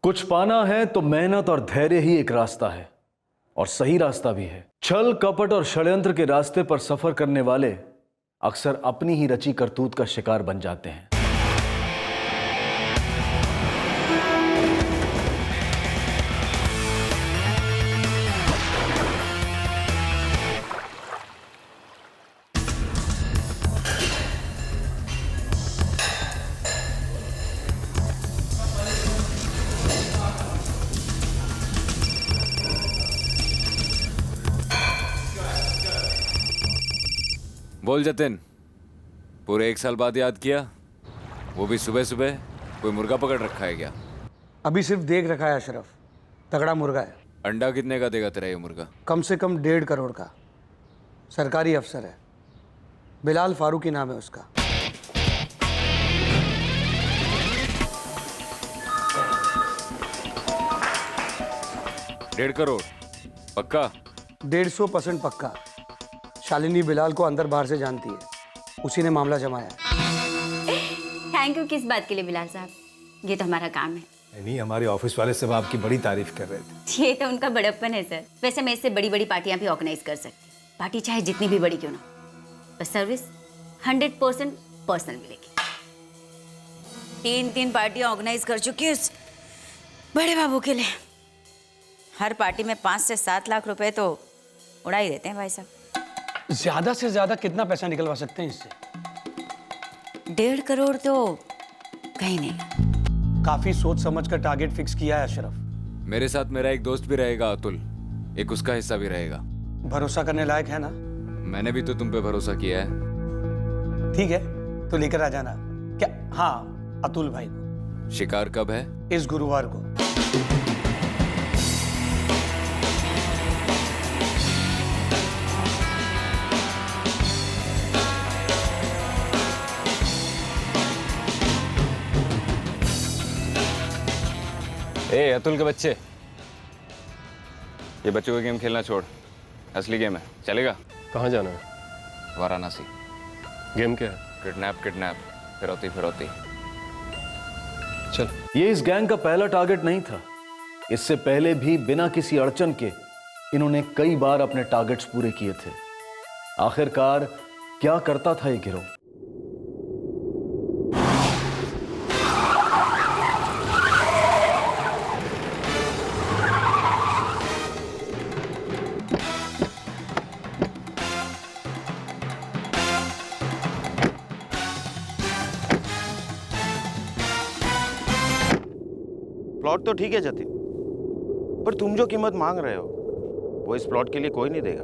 कुछ पाना है तो मेहनत और धैर्य ही एक रास्ता है, और सही रास्ता भी है। छल कपट और षड्यंत्र के रास्ते पर सफर करने वाले अक्सर अपनी ही रची करतूत का शिकार बन जाते हैं। बोल जतिन, पूरे 1 साल बाद याद किया, वो भी सुबह सुबह। कोई मुर्गा पकड़ रखा है क्या? अभी सिर्फ देख रखा है अशरफ, तगड़ा मुर्गा है। अंडा कितने का देगा तेरा ये मुर्गा? कम से कम 1.5 करोड़ का। सरकारी अफसर है, बिलाल फारूकी नाम है उसका। डेढ़ करोड़ पक्का? 150% पक्का। शालिनी बिलाल को अंदर बाहर से जानती है, उसी ने मामला जमाया है। थैंक यू किस बात के लिए बिलाल साहब, ये तो हमारा काम है। नहीं, हमारे ऑफिस वाले सब आपकी बड़ी तारीफ कर रहे थे। ये तो उनका बड़प्पन है सर। वैसे मैं इससे बड़ी बड़ी पार्टियां भी ऑर्गेनाइज कर सकती, पार्टी चाहे जितनी भी बड़ी क्यों ना, बस सर्विस 100% पर्सनल मिलेगी। 3 पार्टियां ऑर्गेनाइज कर चुकी हूँ इस बड़े बाबू के लिए। हर पार्टी में 5 से 7 लाख रुपए तो उड़ा ही देते हैं भाई साहब। ज्यादा से ज्यादा कितना पैसा निकलवा सकते हैं इससे? 1.5 करोड़ तो कहीं नहीं। काफी सोच समझ कर टारगेट फिक्स किया है अशरफ। मेरे साथ मेरा एक दोस्त भी रहेगा अतुल, एक उसका हिस्सा भी रहेगा। भरोसा करने लायक है ना? मैंने भी तो तुम पे भरोसा किया है। ठीक है, तो लेकर आ जाना। क्या? हाँ, अतुल भाई को। शिकार कब है? इस गुरुवार को। ए अतुल के बच्चे, ये बच्चों का गेम खेलना छोड़, असली गेम है, चलेगा? कहाँ जाना है? वाराणसी। गेम क्या है? किडनैप, फिरौती। चल। ये इस गैंग का पहला टारगेट नहीं था। इससे पहले भी बिना किसी अड़चन के इन्होंने कई बार अपने टारगेट्स पूरे किए थे। आखिरकार क्या करता था ये गिरोह? प्लॉट तो ठीक है जतिन, पर तुम जो कीमत मांग रहे हो वो इस प्लॉट के लिए कोई नहीं देगा।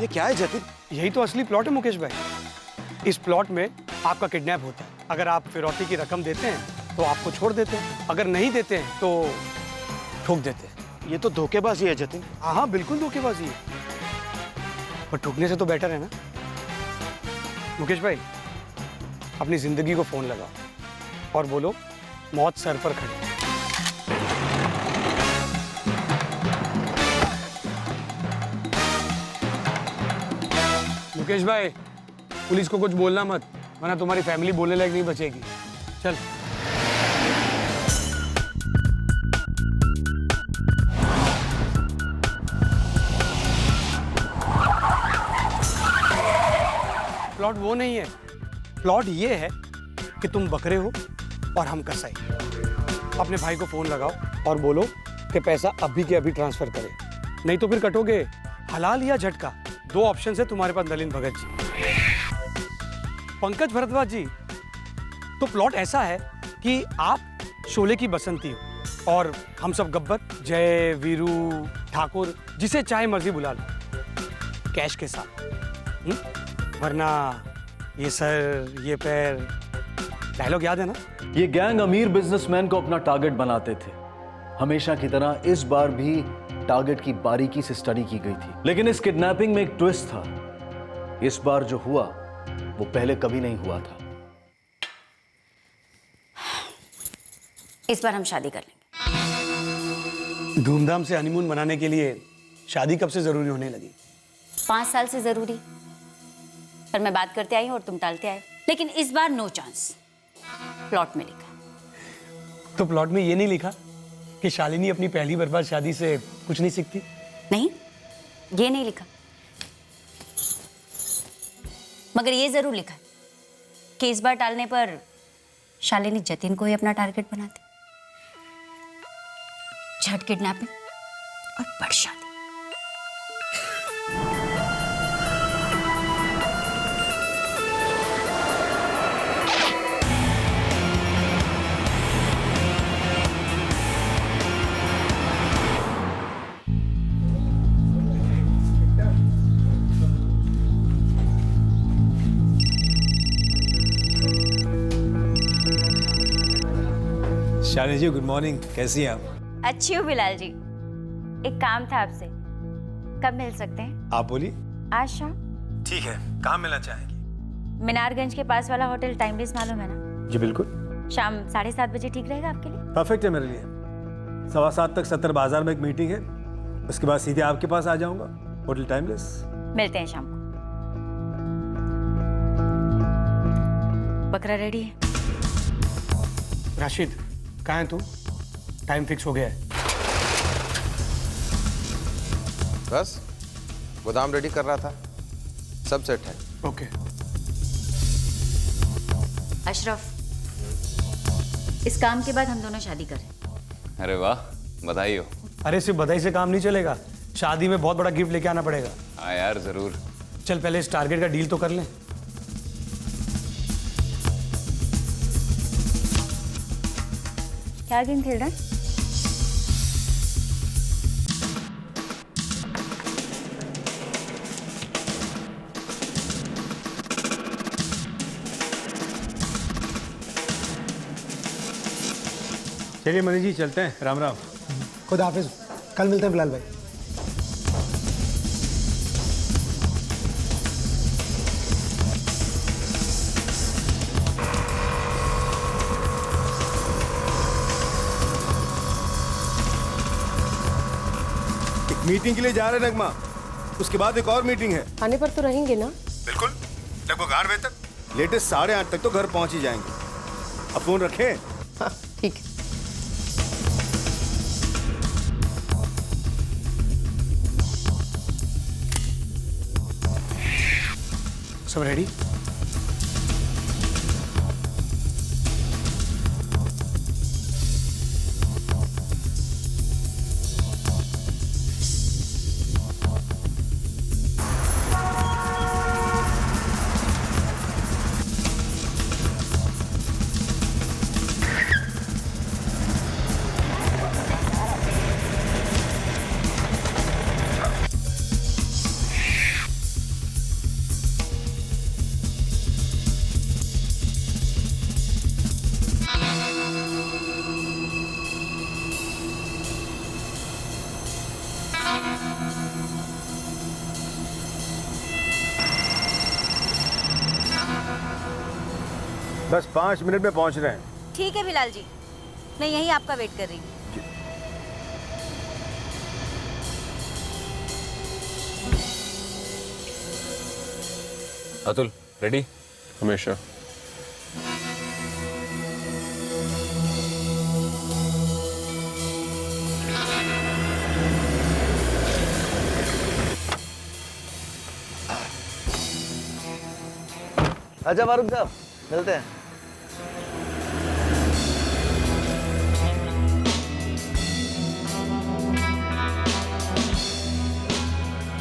ये क्या है जतिन? यही तो असली प्लॉट है मुकेश भाई। इस प्लॉट में आपका किडनैप होता है। अगर आप फिरौती की रकम देते हैं तो आपको छोड़ देते हैं, अगर नहीं देते हैं तो ठोक देते हैं। ये तो धोखेबाजी है जतिन। हाँ, बिल्कुल धोखेबाजी है, पर ठोकने से तो बेटर है ना। मुकेश भाई, अपनी जिंदगी को फोन लगाओ और बोलो मौत सर पर खड़ी। मुकेश भाई, पुलिस को कुछ बोलना मत, वरना तुम्हारी फैमिली बोलने लायक नहीं बचेगी। चल। प्लॉट वो नहीं है, प्लॉट ये है कि तुम बकरे हो और हम कसाई। अपने भाई को फोन लगाओ और बोलो कि पैसा अभी के अभी ट्रांसफर करे, नहीं तो फिर कटोगे। हलाल या झटका, 2 ऑप्शन है तुम्हारे पास। नलिन भगत जी, पंकज भरद्वाज जी, तो प्लॉट ऐसा है कि आप शोले की बसंती हो और हम सब गब्बर, जय, वीरू, ठाकुर, जिसे चाहे मर्जी बुला लो, कैश के साथ। वरना ये सर, ये पैर, डायलॉग याद है ना? ये गैंग अमीर बिजनेसमैन को अपना टारगेट बनाते थे। हमेशा की तरह इस बार भी टारगेट की बारीकी से स्टडी की गई थी, लेकिन इस किडनैपिंग में एक ट्विस्ट था। इस बार जो हुआ वो पहले कभी नहीं हुआ था। इस बार हम शादी कर लेंगे। धूमधाम से हनीमून मनाने के लिए शादी कब से जरूरी होने लगी? 5 साल से जरूरी, पर मैं बात करते आई हूं और तुम टालते आए। लेकिन इस बार नो चांस। प्लॉट में लिखा है। तो प्लॉट में ये नहीं लिखा कि शालिनी अपनी पहली बर्बाद शादी से कुछ नहीं सीखती? नहीं, ये नहीं लिखा, मगर ये जरूर लिखा है कि इस बार टालने पर शालिनी जतिन को ही अपना टारगेट बनाती। झट किडनैपिंग और बड़ शादी। शालिनी जी गुड मॉर्निंग, कैसी हैं आप? अच्छी हो बिलाल जी। एक काम था आपसे, कब मिल सकते हैं? आप बोलिए। आज शाम। ठीक है, कहाँ मिलना चाहेंगी? मीनारगंज के पास वाला होटल टाइमलेस मालूम है ना? जी बिल्कुल, शाम 7:30 बजे ठीक रहेगा आपके लिए? परफेक्ट है मेरे लिए। 7:15 तक 70 बाजार में एक मीटिंग है, उसके बाद सीधे आपके पास आ जाऊंगा, होटल टाइमलेस। मिलते हैं शाम को। बकरा रेडी है? राशिद, कहाँ है तू? टाइम फिक्स हो गया है। बस गोदाम रेडी कर रहा था, सब सेट है। ओके। अशरफ, इस काम के बाद हम दोनों शादी करें। अरे वाह, बधाई हो। अरे सिर्फ बधाई से काम नहीं चलेगा, शादी में बहुत बड़ा गिफ्ट लेके आना पड़ेगा। हाँ यार, जरूर। चल पहले इस टारगेट का डील तो कर लें। क्या गेम खेल रहा है? चलिए मनीष जी चलते हैं, राम राम। खुदा हाफिज, कल मिलते हैं बिलाल भाई। एक मीटिंग के लिए जा रहे हैं नगमा, उसके बाद एक और मीटिंग है। आने पर तो रहेंगे ना? बिल्कुल, लगभग 8 बजे तक, लेटेस्ट 8:30 तक तो घर पहुंच ही जाएंगे। अब फोन रखें। हाँ ठीक है। सब रेडी? बस 5 मिनट में पहुंच रहे हैं। ठीक है बिलाल जी, मैं यहीं आपका वेट कर रही हूँ। अतुल, रेडी? हमेशा। अच्छा फारूक साहब, मिलते हैं।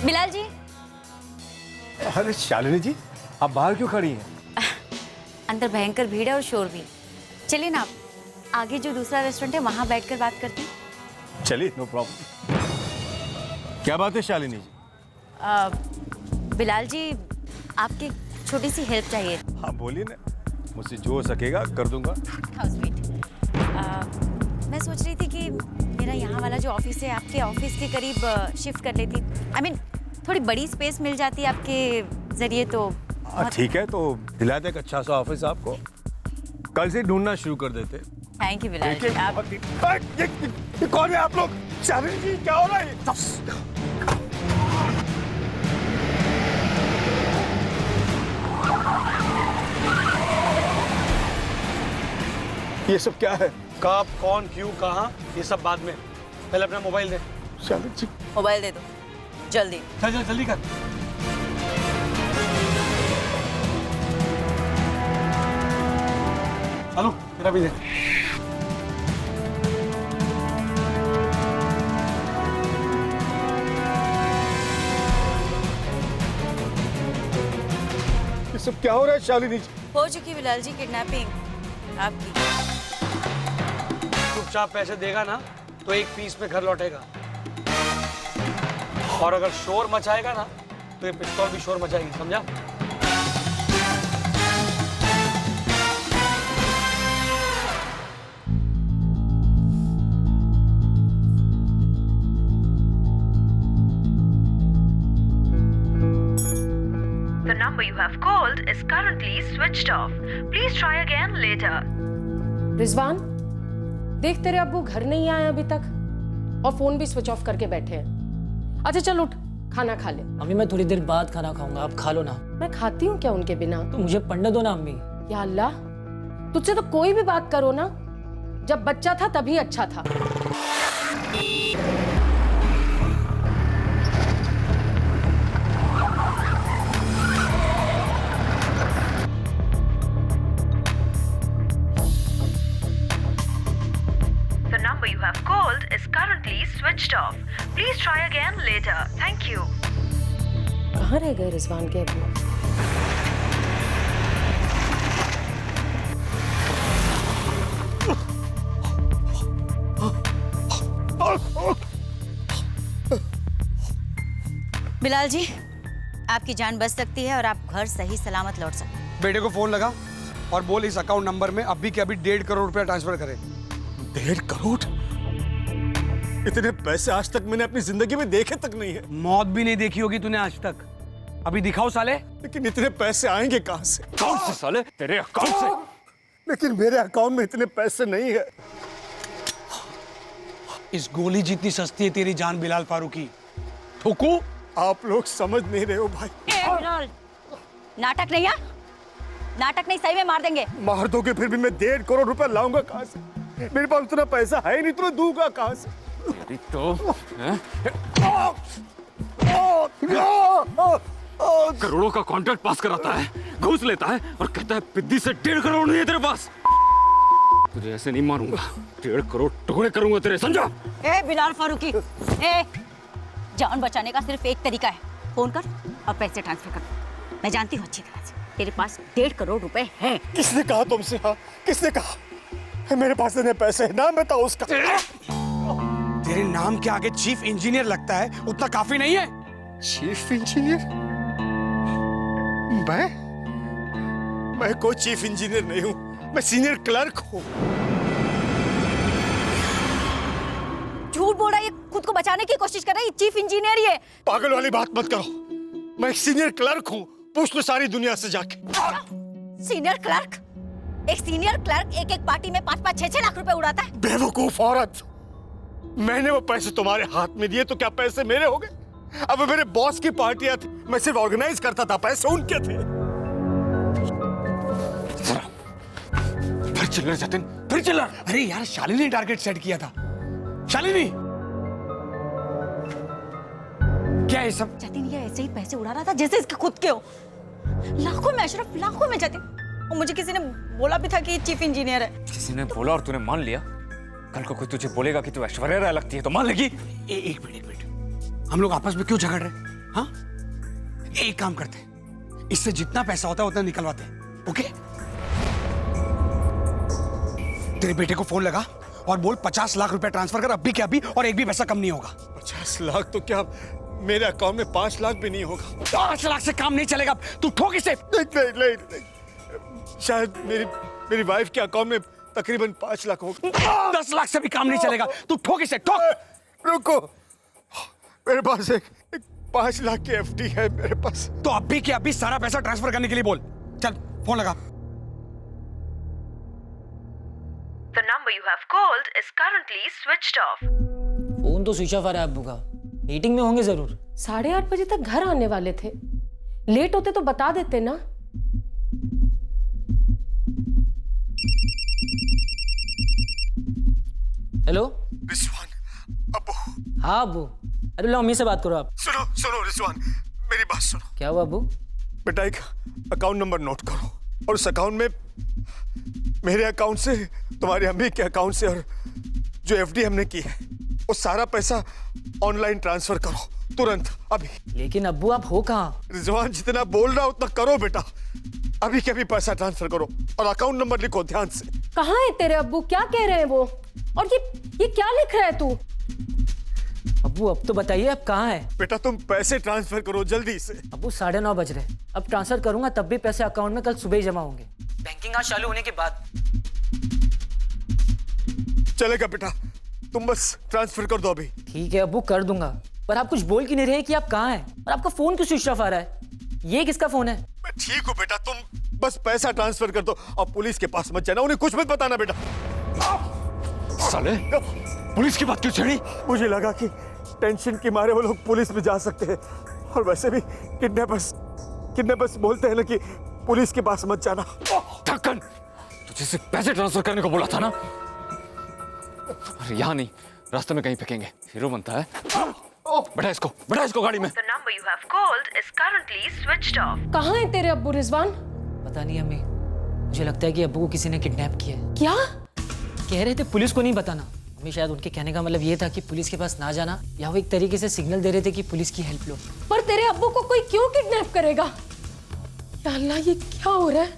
बिलाल जी, अरे शालिनी जी, आप बाहर क्यों खड़ी हैं? अंदर भयंकर भीड़ है और शोर भी। चलिए ना, आप आगे जो दूसरा रेस्टोरेंट है वहां बैठकर बात करते हैं। चलिए, नो प्रॉब्लम। क्या बात है शालिनी जी? बिलाल जी, आपकी छोटी सी हेल्प चाहिए। हाँ बोलिए ना, मुझसे जो हो सकेगा कर दूंगा। How sweet. मैं सोच रही थी कि मेरा यहाँ वाला जो ऑफिस है आपके ऑफिस के करीब शिफ्ट कर लेती। I mean, थोड़ी बड़ी स्पेस मिल जाती आपके जरिए तो। ठीक है, तो दिलाते एक अच्छा सा ऑफिस आपको, कल से ढूंढना शुरू कर देते। थैंक यू बिलाल जी। आप ये कौन है आप लोग? शालिनी जी क्या हो रहा है? ये सब क्या है? कब, कौन, क्यों, कहाँ, ये सब बाद में। पहले अपना मोबाइल दे। शालिनी जी, मोबाइल दे दो जल्दी। चल चल जल्दी कर। चलो तेरा भी दे। ये सब क्या हो रहा है शालिनी जी? हो चुकी बिलाल जी किडनैपिंग आपकी। चुपचाप पैसे देगा ना तो एक पीस में घर लौटेगा, और अगर शोर मचाएगा ना तो ये पिस्तौल भी शोर मचाएगी, समझा? The number you have called is currently switched off. Please try again later. Rizwan, देख तेरे अब्बू घर नहीं आए अभी तक और फोन भी स्विच ऑफ करके बैठे हैं। अच्छा चल उठ, खाना खा ले। अम्मी मैं थोड़ी देर बाद खाना खाऊंगा, आप खा लो ना। मैं खाती हूँ क्या उनके बिना? तो मुझे पढ़ने दो ना अम्मी। या अल्लाह, तुझसे तो कोई भी बात करो ना, जब बच्चा था तभी अच्छा था। The number you have called is currently switched off. Please try again later. Thank you. कहाँ रह गए रिजवान के अब्बू? बिलाल जी, आपकी जान बच सकती है और आप घर सही सलामत लौट सकते हैं। बेटे को फोन लगा और बोल इस अकाउंट नंबर में अभी के अभी 1.5 करोड़ रुपया ट्रांसफर करे। 1.5 करोड़? इतने पैसे आज तक मैंने अपनी जिंदगी में देखे तक नहीं है। मौत भी नहीं देखी होगी तूने आज तक। अभी दिखाओ साले। लेकिन इतने पैसे आएंगे कहाँ से? कौन से साले? तेरे अकाउंट से। लेकिन मेरे अकाउंट में इतने पैसे नहीं है। इस गोली जितनी सस्ती है तेरी जान बिलाल फारूकी। ठोकू? आप लोग समझ नहीं रहे हो भाई। बिलाल, नाटक नहीं है? नाटक नहीं, सही में मार देंगे। मार दोगे फिर भी मैं 1.5 करोड़ रुपया लाऊंगा कहाँ से? मेरे पास उतना पैसा है नहीं, तो मैं दूंगा कहाँ से? तो करोड़ों का कॉन्ट्रैक्ट पास कराता है, घूस लेता है और कहता है पिद्दी से 1.5 करोड़ नहीं है तेरे पास। तुझे ऐसे नहीं मारूंगा, 1.5 करोड़ टुकड़े करूंगा तेरे, समझा? ए बिलाल फारूकी, ए जान बचाने का सिर्फ एक तरीका है, फोन कर और पैसे ट्रांसफर कर। मैं जानती हूँ अच्छी तरह से तेरे पास 1.5 करोड़ रुपए हैं। किसने कहा तुमसे? हाँ, किसने कहा? मेरे पास इतने पैसे हैं, नाम बताओ उसका। तेरे नाम के आगे चीफ इंजीनियर लगता है, उतना काफी नहीं है? Chief engineer? मैं कोई चीफ इंजीनियर नहीं हूं, मैं सीनियर क्लर्क हूं। झूठ बोल रहा है, ये खुद को बचाने की कोशिश कर रहा है, चीफ इंजीनियर ही है। पागल वाली बात मत करो, मैं एक सीनियर क्लर्क हूं, पूछ लो सारी दुनिया से जाके। Senior clerk? एक सीनियर क्लर्क एक पार्टी में 5-5, 6-6 लाख रुपए उड़ाता है। बेवकूफ औरत, मैंने वो पैसे तुम्हारे हाथ में दिए तो क्या पैसे मेरे हो गए? अब मेरे बॉस की पार्टियां थी, मैं सिर्फ ऑर्गेनाइज करता था, पैसे उनके थे। फिर चिल्ला जतिन, फिर चिल्ला। अरे यार, शालिनी ने टारगेट सेट किया था। शालिनी, क्या है सब? जतिन ये ऐसे ही पैसे उड़ा रहा था जैसे इसके खुद के हो। लाखों में अशरफ, लाखों में जतिन। और मुझे किसी ने बोला भी था कि ये चीफ इंजीनियर है। किसी ने बोला और तूने मान लिया? कल को कोई तुझे बोलेगा कि तू ऐश्वर्या राय लगती है तो मान लेगी? एक मिनट, हम लोग आपस में क्यों झगड़ रहे हैं? हाँ, एक काम करते हैं, इससे जितना पैसा होता है उतना निकलवाते हैं, ओके? तेरे बेटे को फोन लगा और बोल 50 लाख रुपए ट्रांसफर कर अभी के अभी, और एक भी पैसा कम नहीं होगा। 50 लाख तो क्या मेरे अकाउंट में 5 लाख भी नहीं होगा। 5 लाख से काम नहीं चलेगा, तू ठोक इसे। नहीं। शायद मेरी वाइफ के अकाउंट में तकरीबन 5 लाख होगा। 10 लाख से भी काम नहीं चलेगा, तू ठोक इसे, ठोक। रुको, मेरे पास एक 5 लाख की एफडी है मेरे पास। तो अभी के अभी सारा पैसा ट्रांसफर करने के लिए बोल। चल फोन लगा। The number you have called is currently switched off. Phone तो स्विच ऑफ आ रहा है अब्बू का, मीटिंग में होंगे जरूर। 8:30 बजे तक घर आने वाले थे, लेट होते तो बता देते ना। हेलो। रिजवान, अब्बू। हाँ अब्बू। अरे लो अम्मी से बात करो आप। सुनो सुनो रिजवान, मेरी बात सुनो। क्या हुआ अब्बू? बेटा एक अकाउंट नंबर नोट करो और उस अकाउंट में मेरे अकाउंट से, तुम्हारी अम्मी के अकाउंट से और जो एफडी हमने की है वो सारा पैसा ऑनलाइन ट्रांसफर करो तुरंत अभी। लेकिन अब्बू आप हो कहाँ? रिजवान जितना बोल रहा उतना करो बेटा, अभी के अभी पैसा ट्रांसफर करो और अकाउंट नंबर लिखो ध्यान से। कहाँ है तेरे अब्बू? क्या कह रहे हैं वो? और ये क्या लिख रहा है तू? अब्बू अब तो बताइए आप कहाँ है? बेटा तुम पैसे ट्रांसफर करो जल्दी से। अब्बू 9:30 बज रहे, अब ट्रांसफर करूंगा तब भी पैसे अकाउंट में कल सुबह ही जमा होंगे, बैंकिंग आज चालू होने के बाद। चलेगा बेटा, तुम बस ट्रांसफर कर दो अभी। ठीक है अब्बू कर दूंगा, पर आप कुछ बोल क्यों नहीं रहे कि आप कहाँ हैं? और आपका फोन क्यों स्विच ऑफ आ रहा है? ये किसका फोन है? मैं ठीक हूँ बेटा, तुम बस पैसा ट्रांसफर कर दो और पुलिस के पास मत जाना, उन्हें कुछ मत बताना बेटा। साले पुलिस की बात क्यों छेड़ी? मुझे लगा कि टेंशन के मारे वो लोग पुलिस में जा सकते हैं, और वैसे भी किडनैपर्स बोलते हैं ना कि पुलिस के पास मत जाना। ढक्कन, तुझे सिर्फ पैसे ट्रांसफर करने को बोला था ना? अरे यहाँ नहीं, रास्ते में कहीं फेंकेंगे। हीरो बनता है। बैठा इसको गाड़ी में। The number you have called is currently switched off. कहाँ है तेरे अब्बू रिजवान? पता नहीं अम्मी, मुझे लगता है कि अब्बू को किसी ने किडनैप किया है। क्या? कह रहे थे पुलिस को नहीं बताना। अम्मी शायद उनके कहने का मतलब ये था कि पुलिस के पास ना जाना, या वो एक तरीके से सिग्नल दे रहे थे कि पुलिस की हेल्प लो। पर तेरे अब्बू को कोई क्यों किडनैप करेगा? या अल्लाह, ये क्या हो रहा है?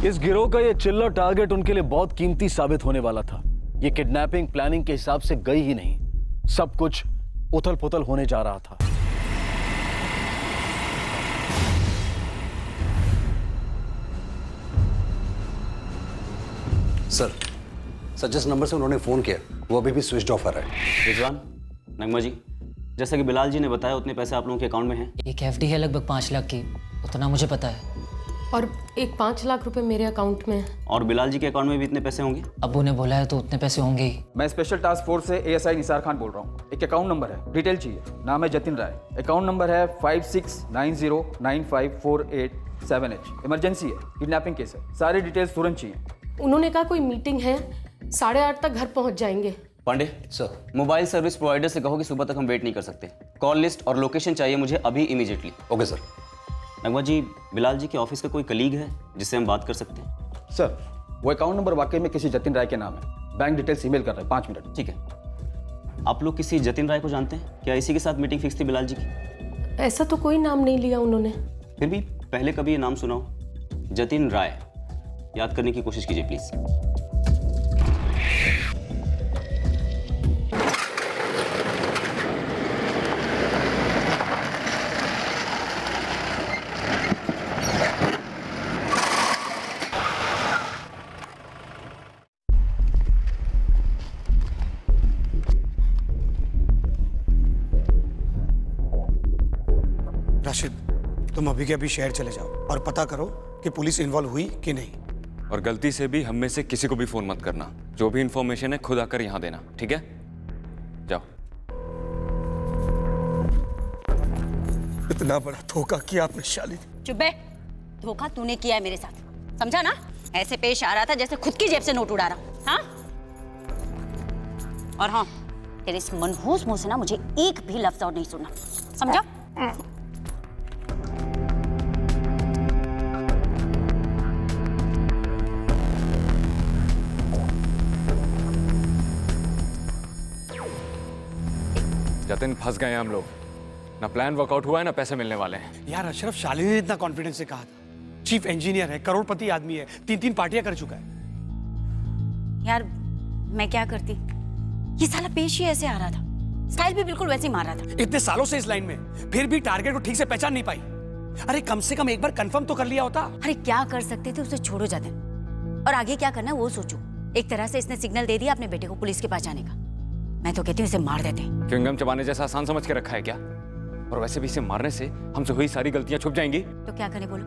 इस गिरोह का ये चिल्लर टारगेट उनके लिए बहुत कीमती साबित होने वाला था। ये किडनैपिंग प्लानिंग के हिसाब से गई ही नहीं, सब कुछ उथल पुथल होने जा रहा था। सर जिस नंबर से उन्होंने फोन किया वो अभी भी स्विच ऑफ आ रहा है। रिजवान, नगमा जी, जैसा कि बिलाल जी ने बताया उतने पैसे आप लोगों के अकाउंट में हैं। एक एफडी है लगभग 5 लाख की, उतना मुझे पता है। और एक 5 लाख रुपए मेरे अकाउंट में है। और बिलाल जी के अकाउंट में भी इतने पैसे होंगे? अब्बू ने बोला है तो उतने पैसे होंगे ही। मैं स्पेशल टास्क फोर्स से एएसआई निसार खान बोल रहा हूँ। एक अकाउंट नंबर है, डिटेल चाहिए। नाम है जतिन राय, अकाउंट नंबर है 5690954878H। इमरजेंसी है, किडनैपिंग केस है, सारी डिटेल्स तुरंत चाहिए। उन्होंने कहा कोई मीटिंग है, 8:30 तक घर पहुंच जाएंगे। Pandey sir, mobile service provider से कहो कि सुबह तक हम वेट नहीं कर सकते। कॉल लिस्ट और लोकेशन चाहिए मुझे अभी immediately. Okay sir. Nagma ji, Bilal ji के ऑफिस का कोई कलीग है जिससे हम बात कर सकते हैं? सर वो अकाउंट नंबर वाकई में किसी जतिन राय के नाम है। बैंक डिटेल्स ईमेल कर रहे हैं, 5 मिनट। ठीक है। आप लोग किसी जतिन राय को जानते हैं क्या? इसी के साथ मीटिंग फिक्स थी बिलाल जी की? ऐसा तो कोई नाम नहीं लिया उन्होंने। फिर भी पहले कभी ये नाम सुना हो, जतिन राय। याद करने की कोशिश कीजिए प्लीज। राशिद, तुम अभी के अभी शहर चले जाओ और पता करो कि पुलिस इन्वॉल्व हुई कि नहीं। और गलती से भी हम में से किसी को भी फोन मत करना। जो भी इंफॉर्मेशन है खुद आकर यहाँ देना, ठीक है? जाओ। इतना बड़ा धोखा किया आपने शालिनी। चुप बे, धोखा तूने किया है मेरे साथ, समझा ना? ऐसे पेश आ रहा था जैसे खुद की जेब से नोट उड़ा रहा। हाँ? और हाँ, तेरे इस मनहूस मुंह से ना मुझे एक भी लफ्ज और नहीं सुनना, समझा? जतिन, फंस गए हैं हम लोग। ना प्लान वर्कआउट हुआ है, ना पैसे मिलने वाले हैं। यार अशरफ, शालिनी ने इतना कॉन्फिडेंस से कहा था। चीफ इंजीनियर है, करोड़पति आदमी है, 3 पार्टियां कर चुका है। यार मैं क्या करती, ये साला पेश ही ऐसे आ रहा था, स्टाइल भी बिल्कुल वैसे ही मार रहा था। इतने सालों से इस लाइन में, फिर भी टारगेट को ठीक से पहचान नहीं पाई। अरे कम से कम एक बार कंफर्म तो कर लिया होता। अरे क्या कर सकते थे, उसे छोड़ो जाते, और आगे क्या करना है वो सोचो। एक तरह से इसने सिग्नल दे दिया अपने बेटे को पुलिस के पास जाने का। मैं तो कहती हूँ इसे मार देते। च्युइंगम चबाने जैसा आसान समझ के रखा है क्या? और वैसे भी इसे मारने से हमसे हुई सारी गलतियां छुप जाएंगी। तो क्या करें बोलो?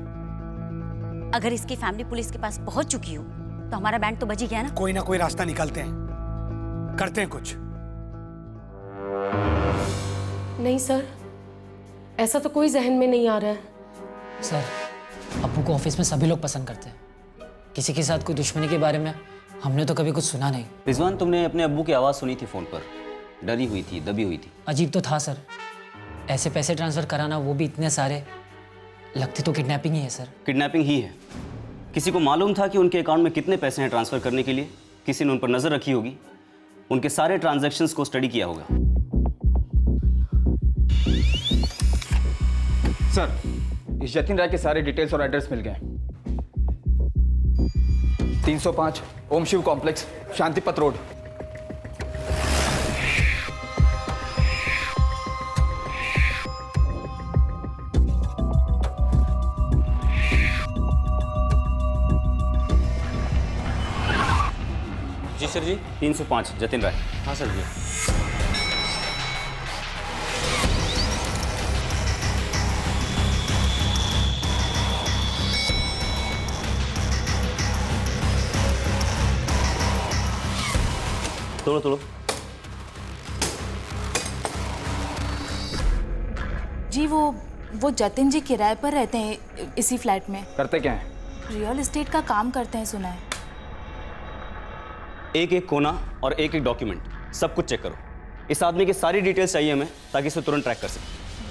अगर इसकी फैमिली पुलिस के पास पहुंच चुकी हो तो हमारा बैंड तो बच ही गया ना। कोई ना कोई रास्ता निकालते हैं, करते हैं कुछ। नहीं सर, ऐसा तो कोई जहन में नहीं आ रहा है। सर, अब्बू को ऑफिस में सभी लोग पसंद करते हैं, किसी के साथ कोई दुश्मनी के बारे में हमने तो कभी कुछ सुना नहीं। रिजवान, तुमने अपने अब्बू की आवाज़ सुनी थी फ़ोन पर, डरी हुई थी, दबी हुई थी। अजीब तो था सर, ऐसे पैसे ट्रांसफ़र कराना, वो भी इतने सारे, लगती तो किडनैपिंग ही है सर। किडनैपिंग ही है। किसी को मालूम था कि उनके अकाउंट में कितने पैसे हैं ट्रांसफ़र करने के लिए, किसी ने उन पर नज़र रखी होगी, उनके सारे ट्रांजैक्शंस को स्टडी किया होगा। सर, इस जतिन राय के सारे डिटेल्स और एड्रेस मिल गए। 305 ओम शिव कॉम्प्लेक्स, शांतिपथ रोड। जी सर जी। 305 जतिन राय। हाँ सर जी। तोड़ो तोड़ो। जी वो जतिन जी किराए पर रहते हैं इसी फ्लैट में। करते क्या हैं? रियल एस्टेट का काम करते हैं सुना है। एक एक कोना और एक एक डॉक्यूमेंट सब कुछ चेक करो। इस आदमी की सारी डिटेल्स चाहिए हमें, ताकि इसे तुरंत ट्रैक कर सकें।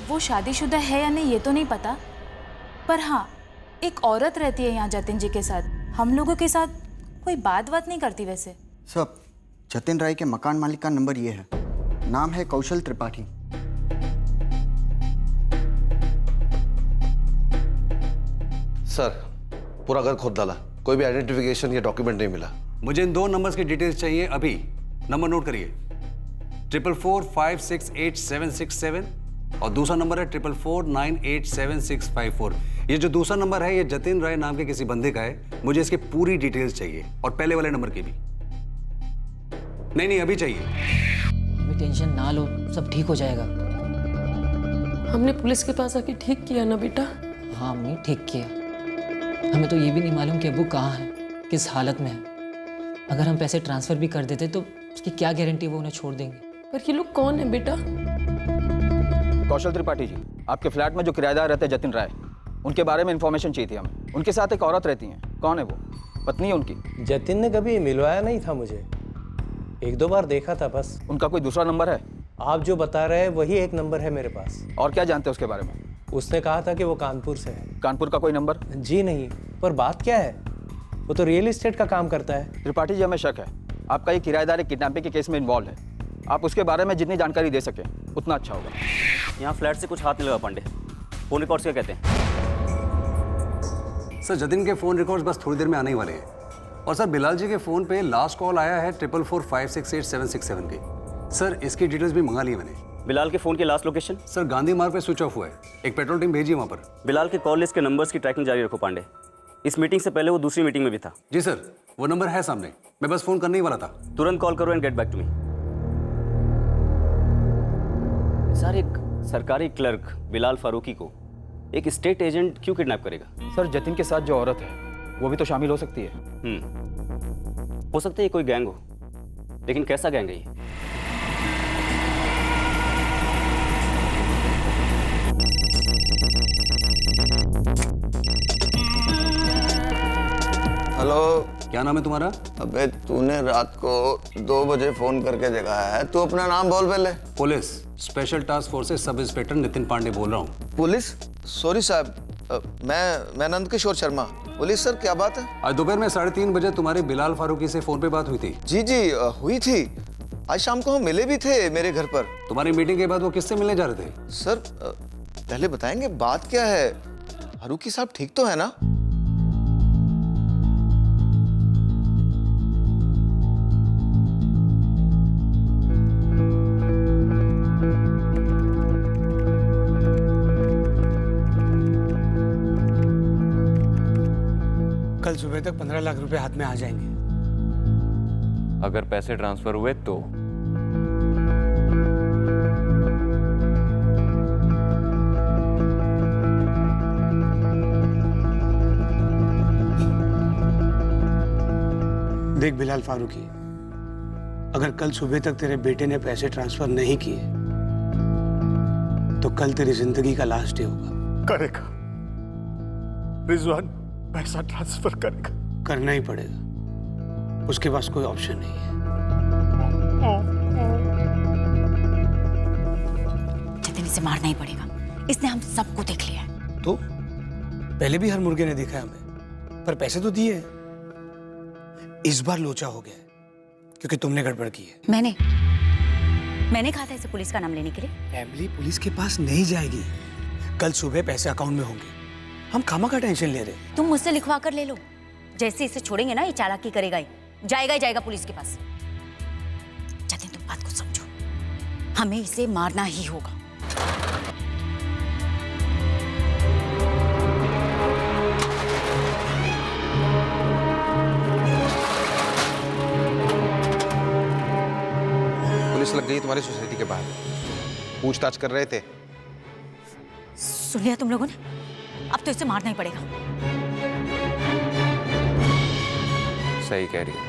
वो शादीशुदा है या नहीं ये तो नहीं पता, पर हाँ एक औरत रहती है यहाँ जतिन जी के साथ। हम लोगों के साथ कोई बात नहीं करती वैसे। सब जतिन राय के मकान मालिक का नंबर ये है, नाम है कौशल त्रिपाठी। सर, पूरा घर खोद डाला, कोई भी आइडेंटिफिकेशन या डॉक्यूमेंट नहीं मिला। मुझे इन 2 नंबर्स की डिटेल्स चाहिए अभी। नंबर नोट करिए, 444568767 और दूसरा नंबर है 444987654। ये जो दूसरा नंबर है ये जतिन राय नाम के किसी बंदे का है। मुझे इसकी पूरी डिटेल्स चाहिए और पहले वाले नंबर की भी। नहीं अभी चाहिए। अभी टेंशन ना लो, सब ठीक हो जाएगा। हमने पुलिस के पास आके ठीक किया ना बेटा? हाँ अम्मी, ठीक किया। हमें तो ये भी नहीं मालूम कि अब्बू कहाँ है, किस हालत में है। अगर हम पैसे ट्रांसफर भी कर देते तो उसकी क्या गारंटी वो उन्हें छोड़ देंगे। पर ये लोग कौन है बेटा? कौशल त्रिपाठी जी, आपके फ्लैट में जो किराएदार रहते हैं जतिन राय, उनके बारे में इंफॉर्मेशन चाहिए थी हमें। उनके साथ एक औरत रहती है, कौन है वो? पत्नी है उनकी? जतिन ने कभी मिलवाया नहीं था मुझे, 1-2 बार देखा था बस। उनका कोई दूसरा नंबर है? आप जो बता रहे हैं वही एक नंबर है मेरे पास। और क्या जानते हैं उसके बारे में? उसने कहा था कि वो कानपुर से है। कानपुर का कोई नंबर? जी नहीं, पर बात क्या है, वो तो रियल एस्टेट का काम करता है। त्रिपाठी जी, हमें शक है आपका ये किराएदार एक किडनैपिंग के केस में इन्वॉल्व है। आप उसके बारे में जितनी जानकारी दे सकें उतना अच्छा होगा। यहाँ फ्लैट से कुछ हाथ नहीं लगा पांडे। फोन रिकॉर्ड्स क्या कहते हैं? सर, जतिन के फ़ोन रिकॉर्ड्स बस थोड़ी देर में आने ही वाले हैं। और सर, बिलाल जी के फ़ोन पे लास्ट कॉल आया है 444568767 की। सर, इसकी डिटेल्स भी मंगा ली है मैंने। बिलाल के फ़ोन की लास्ट लोकेशन? सर, गांधी मार्ग पे स्विच ऑफ हुआ है। एक पेट्रोल टीम भेजी है वहाँ पर। बिलाल के कॉल लिस्ट के नंबर्स की ट्रैकिंग जारी रखो पांडे। इस मीटिंग से पहले वो दूसरी मीटिंग में भी था। जी सर, वो नंबर है सामने, मैं बस फ़ोन करने ही वाला था। तुरंत कॉल करो and get back to me. Sir, एक सरकारी क्लर्क बिलाल फारूकी को एक स्टेट एजेंट क्यों किडनैप करेगा? सर, जतिन के साथ जो औरत है वो भी तो शामिल हो सकती है। हो सकता है ये कोई गैंग हो, लेकिन कैसा गैंग है ये? हेलो, क्या नाम है तुम्हारा? अबे तूने रात को 2 बजे फोन करके जगाया है। तू अपना नाम बोल पहले। Police special task forces sub inspector Nitin Pandey बोल रहा हूँ। पुलिस? सॉरी साहब, मैं नंद किशोर शर्मा। पुलिस सर, क्या बात है? आज दोपहर में 3:30 बजे तुम्हारे बिलाल फारूकी से फोन पे बात हुई थी। जी हुई थी। आज शाम को हम मिले भी थे मेरे घर पर। तुम्हारी मीटिंग के बाद वो किससे मिलने जा रहे थे? सर, पहले बताएंगे बात क्या है? फारूकी साहब ठीक तो है ना? कल सुबह तक 15 लाख रुपए हाथ में आ जाएंगे। अगर पैसे ट्रांसफर हुए तो? देख बिलाल फारूकी, अगर कल सुबह तक तेरे बेटे ने पैसे ट्रांसफर नहीं किए तो कल तेरी जिंदगी का लास्ट डे होगा। करेगा, रिजवान पैसा ट्रांसफर करेगा। करना ही पड़ेगा, उसके पास कोई ऑप्शन नहीं है। जतिन, इसे मारना ही पड़ेगा, इसने हम सबको देख लिया है। तो पहले भी हर मुर्गे ने देखा है हमें, पर पैसे तो दिए। इस बार लोचा हो गया है, क्योंकि तुमने गड़बड़ की है। मैंने कहा था इसे पुलिस का नाम लेने के लिए। फैमिली पुलिस के पास नहीं जाएगी। कल सुबह पैसे अकाउंट में होंगे, हम खामा का टेंशन ले रहे। तुम मुझसे लिखवा कर ले लो, जैसे इसे छोड़ेंगे ना ये चालाकी करेगा ही, जाएगा ही जाएगा पुलिस के पास। जतिन, तुम बात को समझो, हमें इसे मारना ही होगा। पुलिस लग गई तुम्हारी सोसाइटी के बाहर, पूछताछ कर रहे थे। सुन लिया तुम लोगों ने? अब तो इसे मारना ही पड़ेगा। सही कह रही है।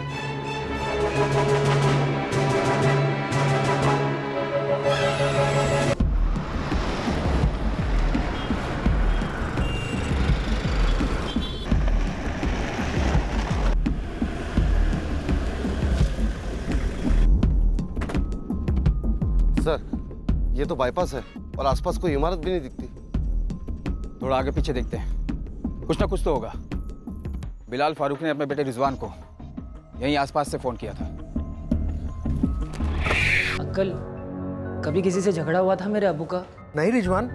सर, ये तो बाईपास है और आसपास कोई इमारत भी नहीं दिखती। थोड़ा आगे पीछे देखते हैं, कुछ ना कुछ तो होगा। बिलाल फारूक ने अपने बेटे रिजवान को यहीं आसपास से फोन किया था। अंकल, कभी किसी से झगड़ा हुआ था मेरे अब्बू का? नहीं रिजवान,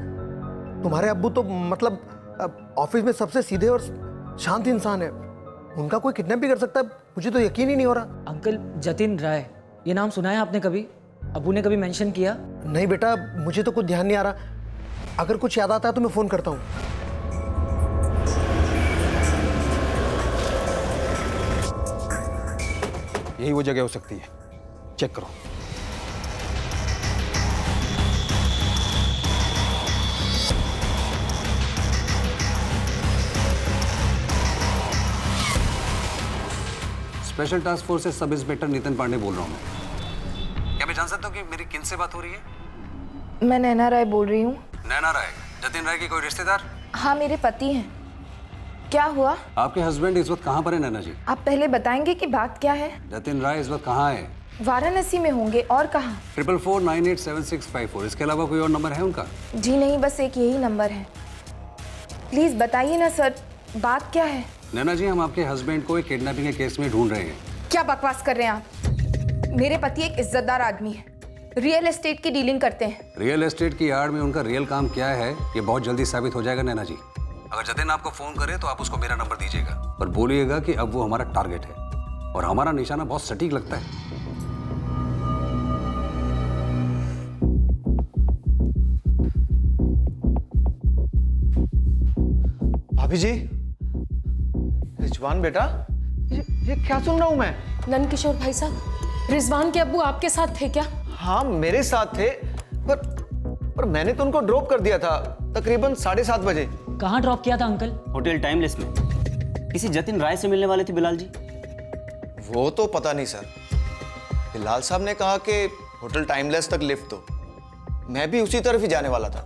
तुम्हारे अब्बू तो मतलब ऑफिस में सबसे सीधे और शांत इंसान है। उनका कोई किडनैप भी कर सकता है, मुझे तो यकीन ही नहीं हो रहा। अंकल, जतिन राय, ये नाम सुना है आपने कभी? अब्बू ने कभी मेंशन किया? नहीं बेटा, मुझे तो कुछ ध्यान नहीं आ रहा। अगर कुछ याद आता है तो मैं फोन करता हूँ। यही वो जगह हो सकती है, चेक करो। स्पेशल टास्क फोर्स से सब इंस्पेक्टर नितिन पांडे बोल रहा हूँ मैं। क्या मैं जान सकता हूँ कि मेरी किन से बात हो रही है? मैं नैना राय बोल रही हूँ। नैना राय, जतिन राय की कोई रिश्तेदार? हाँ, मेरे पति हैं। क्या हुआ? आपके हस्बैंड इस वक्त कहाँ पर है नैना जी? आप पहले बताएंगे कि बात क्या है? जतिन राय इस वक्त कहाँ है? वाराणसी में होंगे, और कहाँ? 44498765 इसके अलावा कोई और नंबर है उनका? जी नहीं, बस एक यही नंबर है। प्लीज बताइए ना सर, बात क्या है? नैना जी, हम आपके हस्बैंड को एक किडनैपिंग के केस में ढूंढ रहे हैं। क्या बकवास कर रहे हैं आप? मेरे पति एक इज्जतदार आदमी है, रियल एस्टेट की डीलिंग करते हैं। रियल एस्टेट की आड़ में उनका रियल काम क्या है, ये बहुत जल्दी साबित हो जाएगा नैना जी। अगर जतिन आपको फोन करे तो आप उसको मेरा नंबर दीजिएगा और बोलिएगा कि अब वो हमारा टारगेट है और हमारा निशाना बहुत सटीक लगता है। भाभी जी, रिजवान बेटा, ये क्या सुन रहा हूं मैं? नंद किशोर भाई साहब, रिजवान के अब्बू आपके साथ थे क्या? हाँ, मेरे साथ थे, पर मैंने तो उनको ड्रॉप कर दिया था तकरीबन 7:30 बजे। कहाँ ड्रॉप किया था अंकल? होटल टाइमलेस में। किसी जतिन राय से मिलने वाले थे बिलाल जी? वो तो पता नहीं सर, बिलाल साहब ने कहा कि होटल टाइमलेस तक लिफ्ट दो। मैं भी उसी तरफ ही जाने वाला था।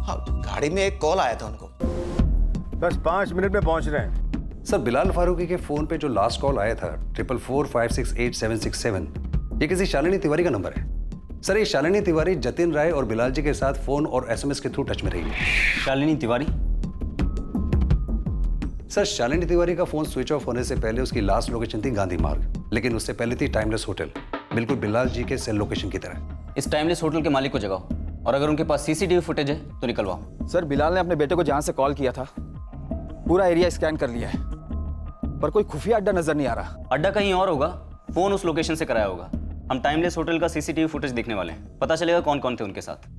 हाँ, गाड़ी में एक कॉल आया था उनको। बस 5 मिनट में पहुंच रहे हैं। सर, बिलाल फारूकी के फोन पे जो लास्ट कॉल आया था 4445688767, ये किसी शालिनी तिवारी का नंबर है। सर, ये शालिनी तिवारी जतिन राय और बिलाल जी के साथ फोन और एसएमएस के थ्रू टच में रही है। शालिनी तिवारी? सर, शालिनी तिवारी का फोन स्विच ऑफ होने से पहले उसकी लास्ट लोकेशन थी गांधी मार्ग, लेकिन उससे पहले थी टाइमलेस होटल, बिल्कुल बिलाल जी के सेल लोकेशन की तरह। इस टाइमलेस होटल के मालिक को जगाओ और अगर उनके पास सीसीटीवी फुटेज है तो निकलवाओ। सर, बिलाल ने अपने बेटे को जहां से कॉल किया था पूरा एरिया स्कैन कर लिया है, पर कोई खुफिया अड्डा नजर नहीं आ रहा। अड्डा कहीं और होगा, फोन उस लोकेशन से कराया होगा। हम टाइमलेस होटल का सीसीटीवी फुटेज देखने वाले हैं, पता चलेगा कौन कौन थे उनके साथ।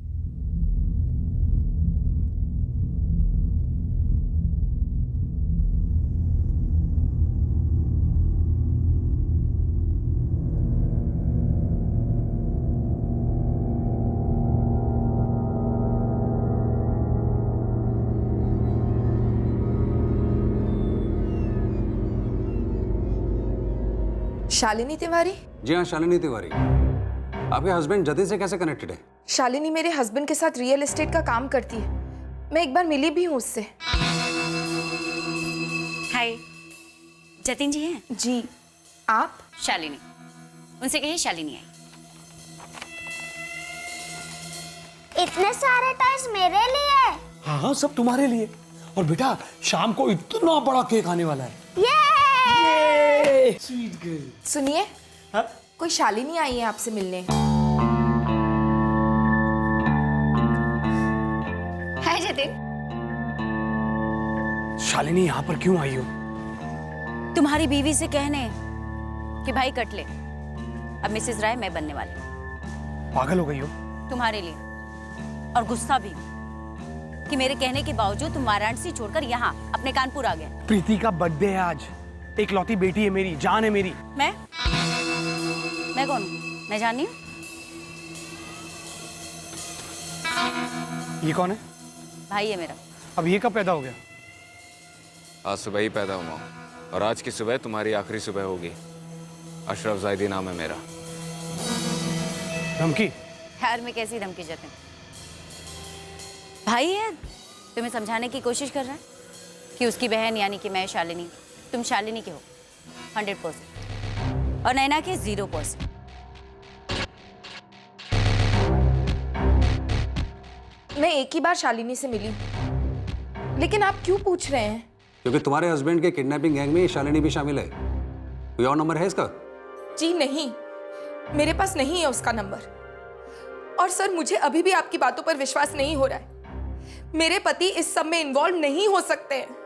शालिनी तिवारी? जी हाँ, शालिनी तिवारी। आपके हस्बैंड जतिन से कैसे कनेक्टेड है? शालिनी मेरे हस्बैंड के साथ रियल एस्टेट का काम करती है। मैं एक बार मिली भी हूँ उससे। हाय, जतिन जी हैं? जी, आप? शालिनी, उनसे कहिए शालिनी आई। इतने सारे टॉयज मेरे लिए? हाँ हाँ, सब तुम्हारे लिए। और बेटा शाम को इतना बड़ा केक आने वाला है। ये! Sweet girl. सुनिए, कोई शालिनी आई है आपसे मिलने। हाय जतिन। शालिनी यहाँ पर क्यों आई हो? तुम्हारी बीवी से कहने कि भाई कट ले, अब मिसेस राय मैं बनने वाली हूँ। पागल हो गई हो? तुम्हारे लिए, और गुस्सा भी कि मेरे कहने के बावजूद तुम वाराणसी छोड़कर यहाँ अपने कानपुर आ गए। प्रीति का बर्थडे है आज, एक लौती बेटी है मेरी, जान है मेरी। मैं कौन हूँ? मैं जाननी हूँ? ये कौन है? भाई है मेरा। अब ये कब पैदा हो गया? आज सुबह ही पैदा हुआ हूँ, और आज की सुबह तुम्हारी आखिरी सुबह होगी। अशरफ ज़ायदी नाम है मेरा। धमकी? यार मैं कैसी धमकी जतिन? भाई है, तुम्हें समझाने की कोशिश कर रहा है कि उसकी बहन यानी कि मैं शालिनी, तुम शालिनी के हो 100% और नैना के 0%। मैं एक ही बार शालिनी से मिली, लेकिन आप क्यों पूछ रहे हैं? क्योंकि तुम्हारे हस्बैंड के किडनैपिंग गैंग में शालिनी भी शामिल है। कोई और नंबर है इसका? जी नहीं, मेरे पास नहीं है उसका नंबर। और सर, मुझे अभी भी आपकी बातों पर विश्वास नहीं हो रहा है। मेरे पति इस सब में इन्वॉल्व नहीं हो सकते हैं।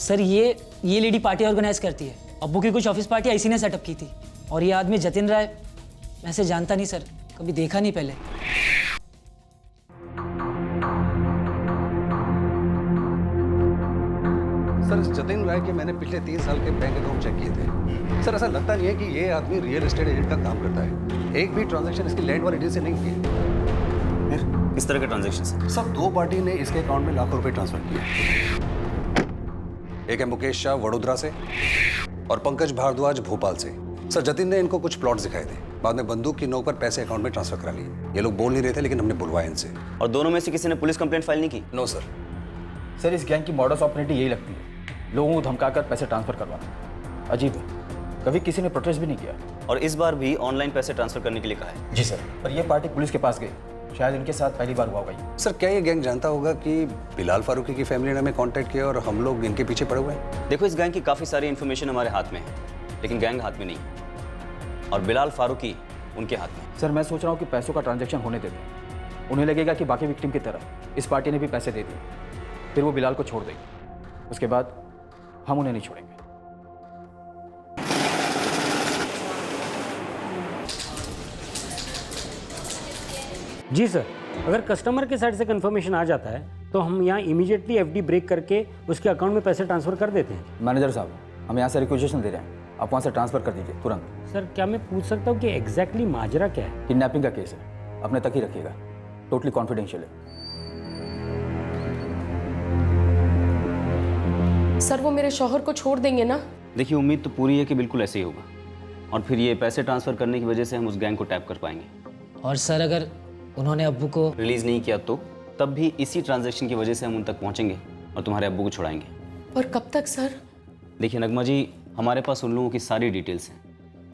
सर ये लेडी पार्टी ऑर्गेनाइज करती है। अब्बू की कुछ ऑफिस पार्टी इसी ने सेटअप की थी। और ये आदमी जतिन राय, मैं इसे जानता नहीं सर, कभी देखा नहीं पहले। सर, इस जतिन राय के मैंने पिछले 3 साल के बैंक अकाउंट चेक किए थे। सर, ऐसा लगता नहीं है कि ये आदमी रियल एस्टेट एजेंट का काम करता है। एक भी ट्रांजैक्शन इसकी लैंड वाली डील से नहीं हुई है। किस तरह के ट्रांजैक्शन है? सब 2 पार्टी ने इसके अकाउंट में लाखों रुपए ट्रांसफर किए। एक है मुकेश शाह वडोदरा से और पंकज भारद्वाज भोपाल से। सर, जतिन ने इनको कुछ प्लॉट्स दिखाए थे, बाद में बंदूक की नोक पर पैसे अकाउंट में ट्रांसफर करा लिए। ये लोग बोल नहीं रहे थे, लेकिन हमने बुलवाया इनसे। और दोनों में से किसी ने पुलिस कंप्लेंट फाइल नहीं की? No sir. सर, इस गैंग की मॉडस ऑपरेटी यही लगती है, लोगों को धमकाकर पैसे ट्रांसफर करवाना। अजीब है, कभी किसी ने प्रोटेस्ट भी नहीं किया। और इस बार भी ऑनलाइन पैसे ट्रांसफर करने के लिए कहा है? जी सर, पर ये पार्टी पुलिस के पास गई, शायद इनके साथ पहली बार हुआ होगा ये। सर, क्या ये गैंग जानता होगा कि बिलाल फारूकी की फैमिली ने हमें कांटेक्ट किया और हम लोग इनके पीछे पड़े हुए हैं? देखो, इस गैंग की काफ़ी सारी इन्फॉर्मेशन हमारे हाथ में है, लेकिन गैंग हाथ में नहीं, और बिलाल फारूकी उनके हाथ में। सर, मैं सोच रहा हूँ कि पैसों का ट्रांजैक्शन होने देते हैं। उन्हें लगेगा कि बाकी विक्टिम की तरह इस पार्टी ने भी पैसे दे दिए, फिर वो बिलाल को छोड़ देगी। उसके बाद हम उन्हें नहीं छोड़ेंगे। जी सर, अगर कस्टमर के साइड से कंफर्मेशन आ जाता है तो हम यहाँ इमीडिएटली एफडी ब्रेक करके उसके अकाउंट में पैसे ट्रांसफर कर देते हैं। मैनेजर साहब, हम यहाँ से रिक्वेजिशन दे रहे हैं, आप वहाँ से ट्रांसफर कर दीजिए तुरंत। सर, क्या मैं पूछ सकता हूँ कि एग्जैक्टली माजरा क्या है? किडनैपिंग का केस है, अपने तक ही रखिएगा, टोटली कॉन्फिडेंशियल है। सर, वो मेरे शौहर को छोड़ देंगे ना? देखिए, उम्मीद तो पूरी है कि बिल्कुल ऐसे ही होगा, और फिर ये पैसे ट्रांसफर करने की वजह से हम उस गैंग को टैप कर पाएंगे। और सर, अगर उन्होंने अब्बू को रिलीज नहीं किया तो तब भी इसी ट्रांजैक्शन की वजह से हम उन तक पहुंचेंगे और तुम्हारे अब्बू को छुड़ाएंगे। और कब तक सर? देखिए नगमा जी, हमारे पास उन लोगों की सारी डिटेल्स हैं,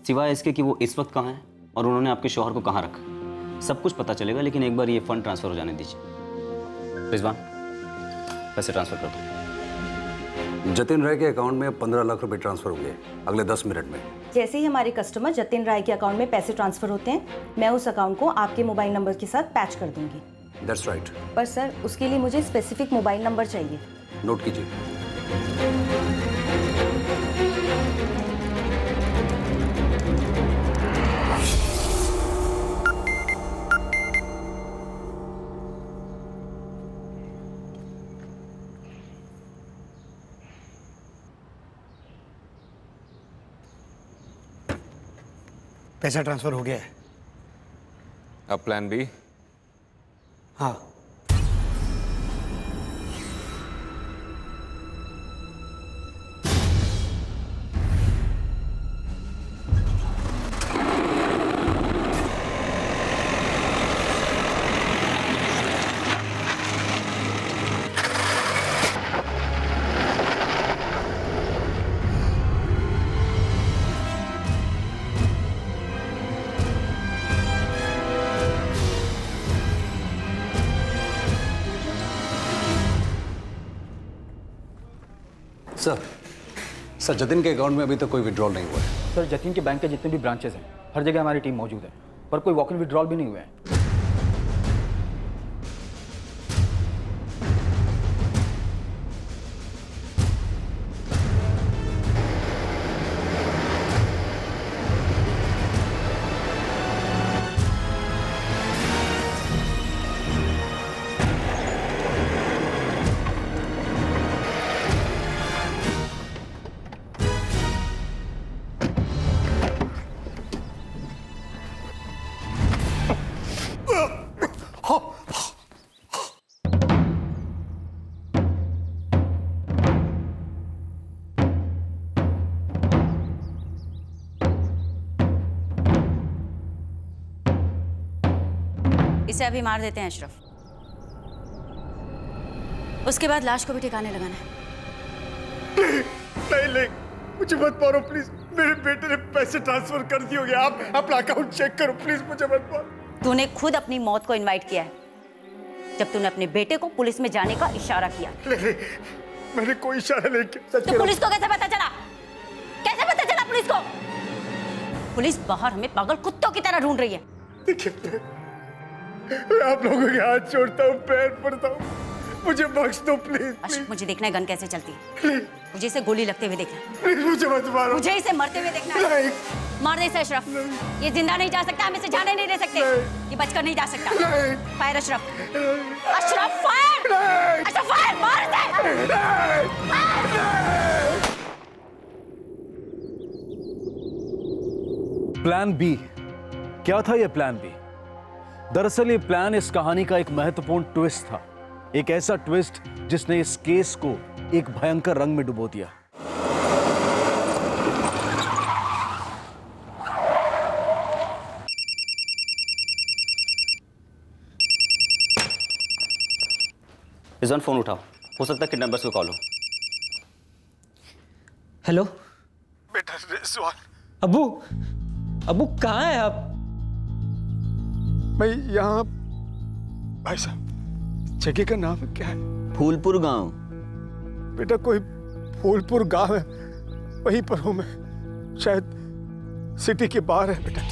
सिवाय इसके कि वो इस वक्त कहाँ हैं और उन्होंने आपके शौहर को कहाँ रखा। सब कुछ पता चलेगा, लेकिन एक बार ये फंड ट्रांसफर हो जाने दीजिए। रिजवान, पैसे ट्रांसफर कर दो। जतिन राय के अकाउंट में 15 लाख रुपए ट्रांसफर हो गए अगले 10 मिनट में। जैसे ही हमारे कस्टमर जतिन राय के अकाउंट में पैसे ट्रांसफर होते हैं, मैं उस अकाउंट को आपके मोबाइल नंबर के साथ पैच कर दूंगी। That's right. पर सर, उसके लिए मुझे स्पेसिफिक मोबाइल नंबर चाहिए। नोट कीजिए। पैसा ट्रांसफर हो गया है। अब प्लान बी? हाँ। सर जतिन के अकाउंट में अभी तक कोई विड्रॉल नहीं हुआ है। सर, जतिन के बैंक के जितने भी ब्रांचेस हैं, हर जगह हमारी टीम मौजूद है, पर कोई वॉक इन विड्रॉल भी नहीं हुए हैं। इसे अभी मार देते हैं अशरफ, उसके बाद लाश को भी ठिकाने लगाना है। नहीं नहीं, मुझे मत मारो प्लीज। मेरे बेटे ने पैसे ट्रांसफर कर दिए होंगे। आप अपना अकाउंट चेक करो प्लीज, मुझे मत मारो। तूने खुद अपनी मौत को इनवाइट किया है जब तूने अपने बेटे को पुलिस में जाने का इशारा किया। नहीं, मैंने कोई इशारा नहीं किया। तो पुलिस को कैसे पता चला? कैसे पता चला पुलिस को? पुलिस बाहर हमें पागल कुत्तों की तरह ढूंढ रही है। देखिए, मैं आप लोगों के हाथ छोड़ता हूँ, पैर पड़ता हूँ, मुझे बख्श दो प्लीज। अशरफ, मुझे देखना है गन कैसे चलती है। मुझे इसे गोली लगते हुए देखना है। प्लीज मुझे मत मारो। मुझे इसे मरते हुए देखना है। मार दे इसे अशरफ। ये जिंदा नहीं जा सकता, हम इसे जाने नहीं दे सकते। ये बचकर नहीं जा सकता। Fire Ashraf. Ashraf fire. Ashraf fire, मार दे। Plan B? क्या था ये प्लान बी? दरअसल ये प्लान इस कहानी का एक महत्वपूर्ण ट्विस्ट था, एक ऐसा ट्विस्ट जिसने इस केस को एक भयंकर रंग में डुबो दिया। रिजवान, फोन उठाओ, हो सकता है किडनैपर्स को कॉल हो। हेलो बेटा रिजवान। अब्बू, अब्बू कहाँ है आप? मैं यहाँ। भाई साहब, जगह का नाम क्या है? फूलपुर गांव। बेटा कोई फूलपुर गांव है, वहीं पर हूँ मैं। शायद सिटी के बाहर है बेटा।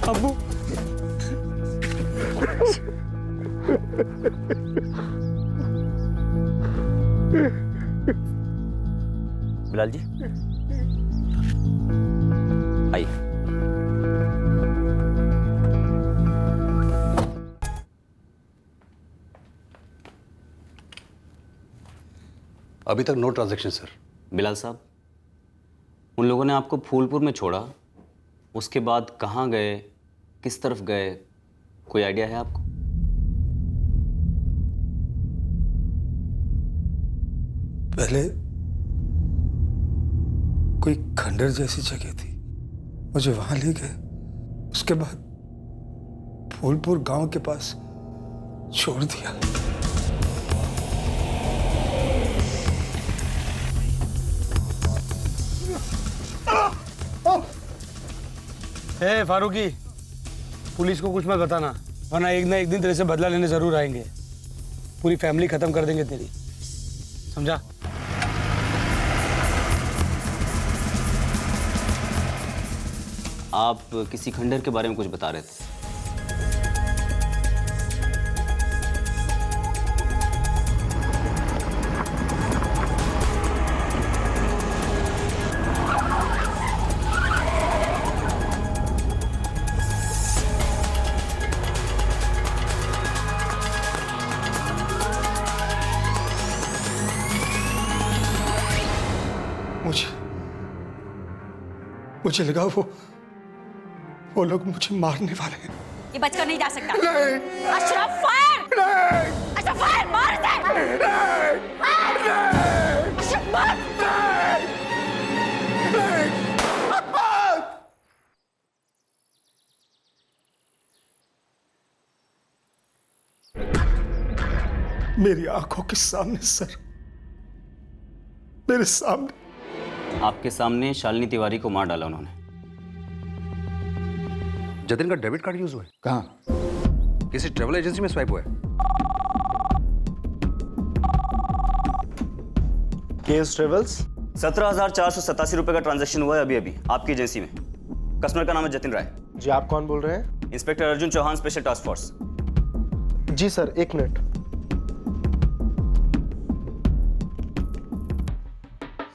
अब्बू, बिलाल जी आइए। अभी तक नो ट्रांजैक्शन सर। बिलाल साहब, उन लोगों ने आपको फूलपुर में छोड़ा, उसके बाद कहाँ गए, किस तरफ गए, कोई आइडिया है आपको? पहले कोई खंडर जैसी जगह थी, मुझे वहां ले गए। उसके बाद फूलपुर गांव के पास छोड़ दिया। ए फारूकी, पुलिस को कुछ मत बताना, वरना एक ना एक दिन तेरे से बदला लेने जरूर आएंगे। पूरी फैमिली खत्म कर देंगे तेरी, समझा? आप किसी खंडर के बारे में कुछ बता रहे थे। मुझे लगा वो लोग मुझे मारने वाले हैं। ये बचकर नहीं जा सकता। अशरफ फायर! अशरफ फायर! मार दे! अशरफ मार! मेरी आंखों के सामने सर, मेरे सामने। आपके सामने शालिनी तिवारी को मार डाला उन्होंने। जतिन का डेबिट कार्ड यूज हुआ है? कहाँ? किसी ट्रैवल एजेंसी में स्वाइप हुआ है? Case travels. 17,487 रुपए का ट्रांजैक्शन हुआ है अभी अभी आपकी एजेंसी में। कस्टमर का नाम है जतिन राय। जी, आप कौन बोल रहे हैं? Inspector Arjun Chauhan, special task force. जी सर, एक मिनट।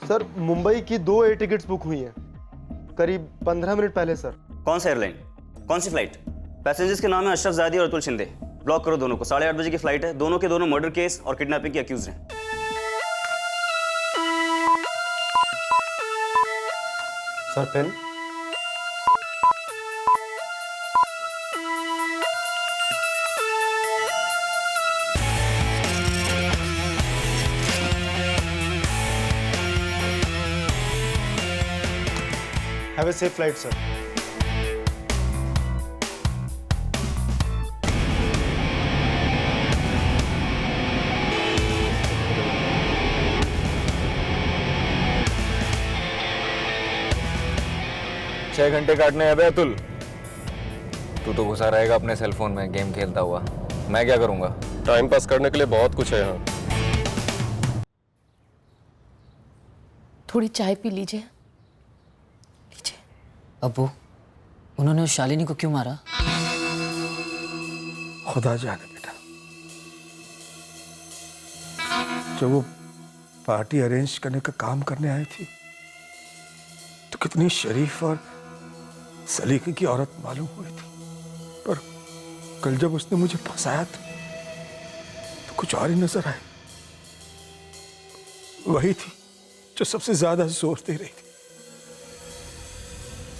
सर, मुंबई की 2 एयर टिकट्स बुक हुई हैं करीब 15 मिनट पहले सर। कौन सा एयरलाइन, कौन सी फ्लाइट? पैसेंजर्स के नाम है अशरफ जादी और अतुल शिंदे। ब्लॉक करो दोनों को। 8:30 बजे की फ्लाइट है। दोनों के दोनों मर्डर केस और किडनैपिंग के अक्यूज हैं। Sir pen. Have a safe flight, sir. छह घंटे काटने हैं बे अतुल। तू तो घुसा रहेगा अपने सेल फोन में गेम खेलता हुआ। मैं क्या करूंगा? टाइम पास करने के लिए बहुत कुछ है यहाँ। थोड़ी चाय पी लीजिए। अब्बू, उन्होंने उस शालिनी को क्यों मारा? खुदा जाने बेटा। जब वो पार्टी अरेंज करने का काम करने आई थी तो कितनी शरीफ और सलीके की औरत मालूम हुई थी, पर कल जब उसने मुझे फंसाया तो कुछ और ही नजर आया। वही थी जो सबसे ज्यादा जोर दे रही थी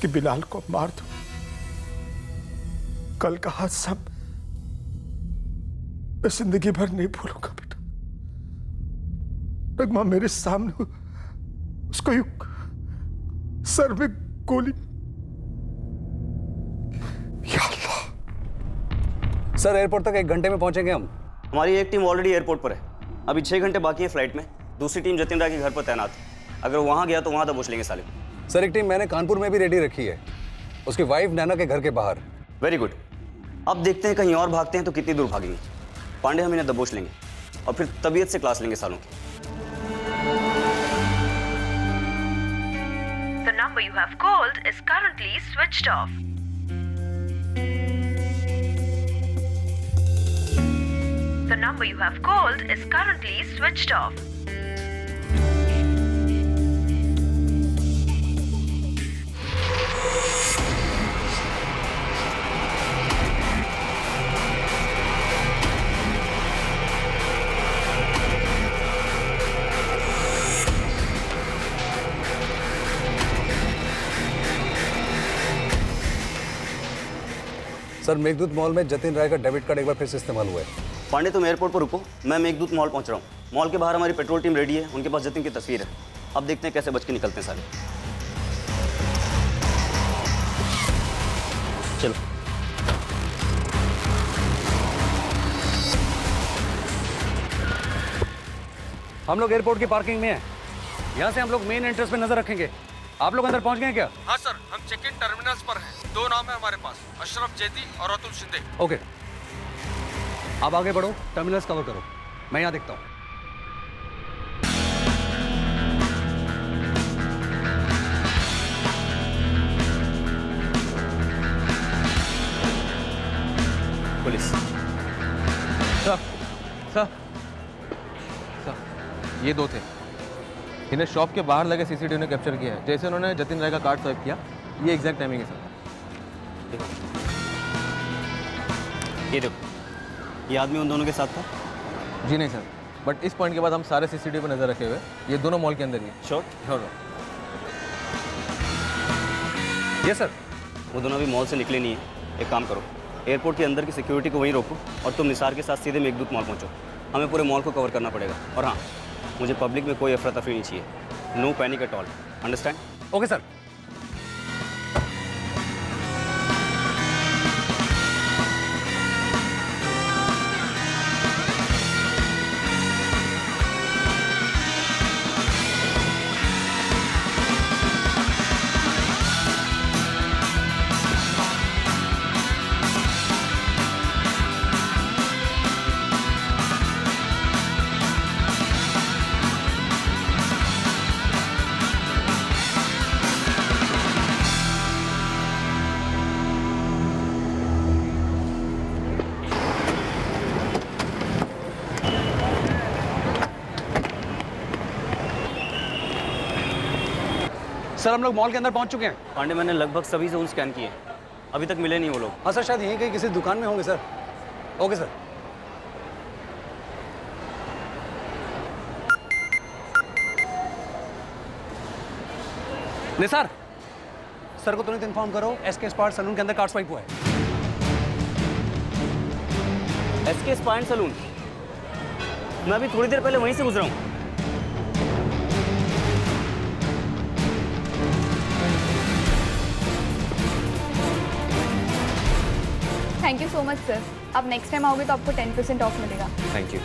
कि बिलाल को मार दो। कल का हादसा मैं जिंदगी भर नहीं भूलूंगा बेटा। नगमा मेरे सामने उसको सर में गोली। या अल्लाह। सर, एयरपोर्ट तक 1 घंटे में पहुंचेंगे हम। हमारी एक टीम ऑलरेडी एयरपोर्ट पर है। अभी 6 घंटे बाकी है फ्लाइट में। दूसरी टीम जतिन राय के घर पर तैनात है। अगर वहां गया तो वहां दबोच लेंगे साले। सर, एक टीम मैंने कानपुर में भी रेडी रखी है, उसकी वाइफ नैना के घर के बाहर। Very good. अब देखते हैं कहीं और भागते हैं तो कितनी दूर भागेंगे। पांडे हम इन्हें दबोच लेंगे और फिर तबीयत से क्लास लेंगे सालों की। The number you have called is currently switched off. The number you have called is currently switched off. Sir, Meghdoot mall में जतिन राय का डेबिट कार्ड एक बार फिर से इस्तेमाल हुआ है। पांडे, तुम एयरपोर्ट पर रुको, मैं मेघदूत मॉल पहुंच रहा हूँ। मॉल के बाहर हमारी पेट्रोल टीम रेडी है। उनके पास जतिन की तस्वीर है। अब देखते हैं कैसे बच के निकलते हैं सारे। चलो। हम लोग एयरपोर्ट की पार्किंग में हैं। यहाँ से हम लोग मेन एंट्रेंस पे नजर रखेंगे। आप लोग अंदर पहुंच गए हैं क्या? हाँ सर, हम चेक इन टर्मिनल्स पर हैं। 2 नाम है हमारे पास, अशरफ जैदी और अतुल शिंदे। ओके, आप आगे बढ़ो, टर्मिनल्स कवर करो, मैं यहाँ देखता हूँ। पुलिस सर, सर, सर, ये 2 थे। इन्हें शॉप के बाहर लगे सीसीटीवी ने कैप्चर किया है। जैसे उन्होंने जतिन राय का कार्ड स्वाइप किया, ये एग्जैक्ट टाइमिंग है सर। ये देखो, ये आदमी उन दोनों के साथ था? जी नहीं सर, बट इस पॉइंट के बाद हम सारे सीसीटीवी पर नजर रखे हुए, ये दोनों मॉल के अंदर ही है। श्योर? श्योर। Yes sir. वो दोनों अभी मॉल से निकले नहीं है। एक काम करो, एयरपोर्ट के अंदर की सिक्योरिटी को वहीं रोको और तुम निसार के साथ सीधे मेघदूत मॉल पहुंचो। हमें पूरे मॉल को कवर करना पड़ेगा। और हाँ, मुझे पब्लिक में कोई अफरा तफरी नहीं चाहिए। No panic at all, understand? Okay sir. Sir, हम लोग मॉल के अंदर पहुंच चुके हैं। पांडे, मैंने लगभग सभी जोन स्कैन किए, अभी तक मिले नहीं वो लोग। हाँ सर, शायद यहीं कहीं किसी दुकान में होंगे sir. Okay sir. Nisar, sir को तुरंत इन्फॉर्म करो, एसके स्पार्ट सलून के अंदर कार्ड स्वाइप हुआ है। एसके स्पार्ट सलून? मैं अभी थोड़ी देर पहले वहीं से गुजरा हूँ। Thank you so much sir. आप नेक्स्ट टाइम आओगे तो आपको 10% ऑफ मिलेगा। Thank you.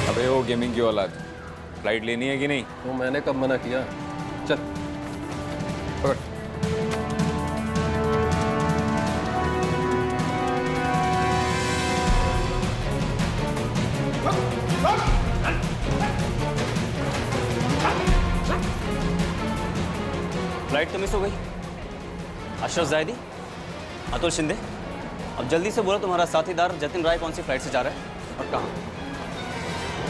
अबे वो गेमिंग की औलाद, फ्लाइट लेनी है कि नहीं? तो मैंने कब मना किया? चल पकड़। फ्लाइट तो मिस हो गई। अशरफ जैदी, अतुल शिंदे, अब जल्दी से बोलो तुम्हारा साथीदार जतिन राय कौन सी फ्लाइट से जा रहा है और कहाँ?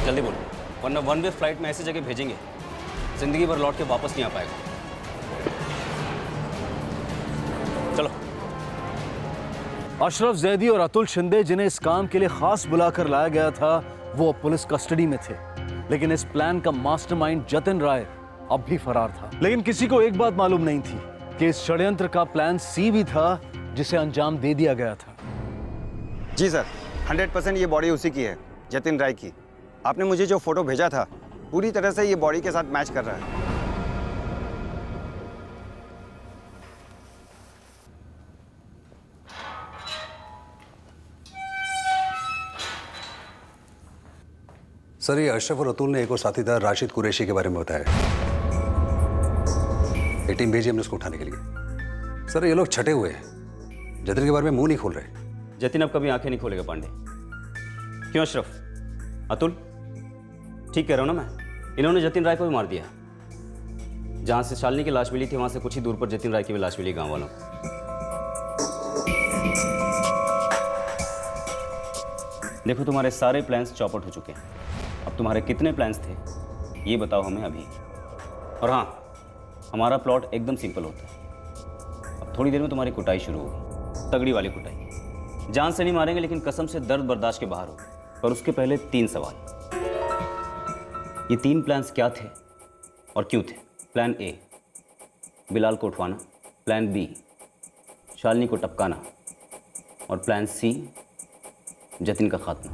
जल्दी बोलो, वरना 1 वे फ्लाइट में ऐसी जगह भेजेंगे जिंदगी भर लौट के वापस नहीं आ पाएगा। चलो। अशरफ जैदी और अतुल शिंदे, जिन्हें इस काम के लिए खास बुलाकर लाया गया था, वो अब पुलिस कस्टडी में थे। लेकिन इस प्लान का मास्टरमाइंड जतिन राय अब भी फरार था। लेकिन किसी को एक बात मालूम नहीं थी कि इस षड्यंत्र का प्लान सी भी था, जिसे अंजाम दे दिया गया था। जी सर, 100% ये बॉडी उसी की है, जतिन राय की। आपने मुझे जो फोटो भेजा था, पूरी तरह से ये बॉडी के साथ मैच कर रहा है। सर, ये अशरफ और अतुल ने एक और साथीदार राशिद कुरैशी के बारे में बताया। ये टीम भेजी हमने उसको उठाने के लिए। सर, ये लोग छटे हुए हैं, जतिन के बारे में मुंह नहीं खोल रहे। जतिन अब कभी आंखें नहीं खोलेगा पांडे। क्यों अशरफ? अतुल, ठीक कह रहा हूं ना मैं? इन्होंने जतिन राय को भी मार दिया। जहां से शालिनी की लाश मिली थी, वहां से कुछ ही दूर पर जतिन राय की भी लाश मिली गांव वालों। देखो, तुम्हारे सारे प्लान्स चौपट हो चुके हैं। अब तुम्हारे कितने प्लान्स थे ये बताओ हमें अभी। और हाँ, हमारा प्लॉट एकदम सिंपल होता है। अब थोड़ी देर में तुम्हारी कुटाई शुरू होगी, तगड़ी वाली कुटाई। जान से नहीं मारेंगे, लेकिन कसम से दर्द बर्दाश्त के बाहर हो। पर उसके पहले 3 सवाल। ये 3 प्लान्स क्या थे और क्यों थे? प्लान ए, बिलाल को उठवाना। प्लान बी, शालिनी को टपकाना। और प्लान सी, जतिन का खात्मा।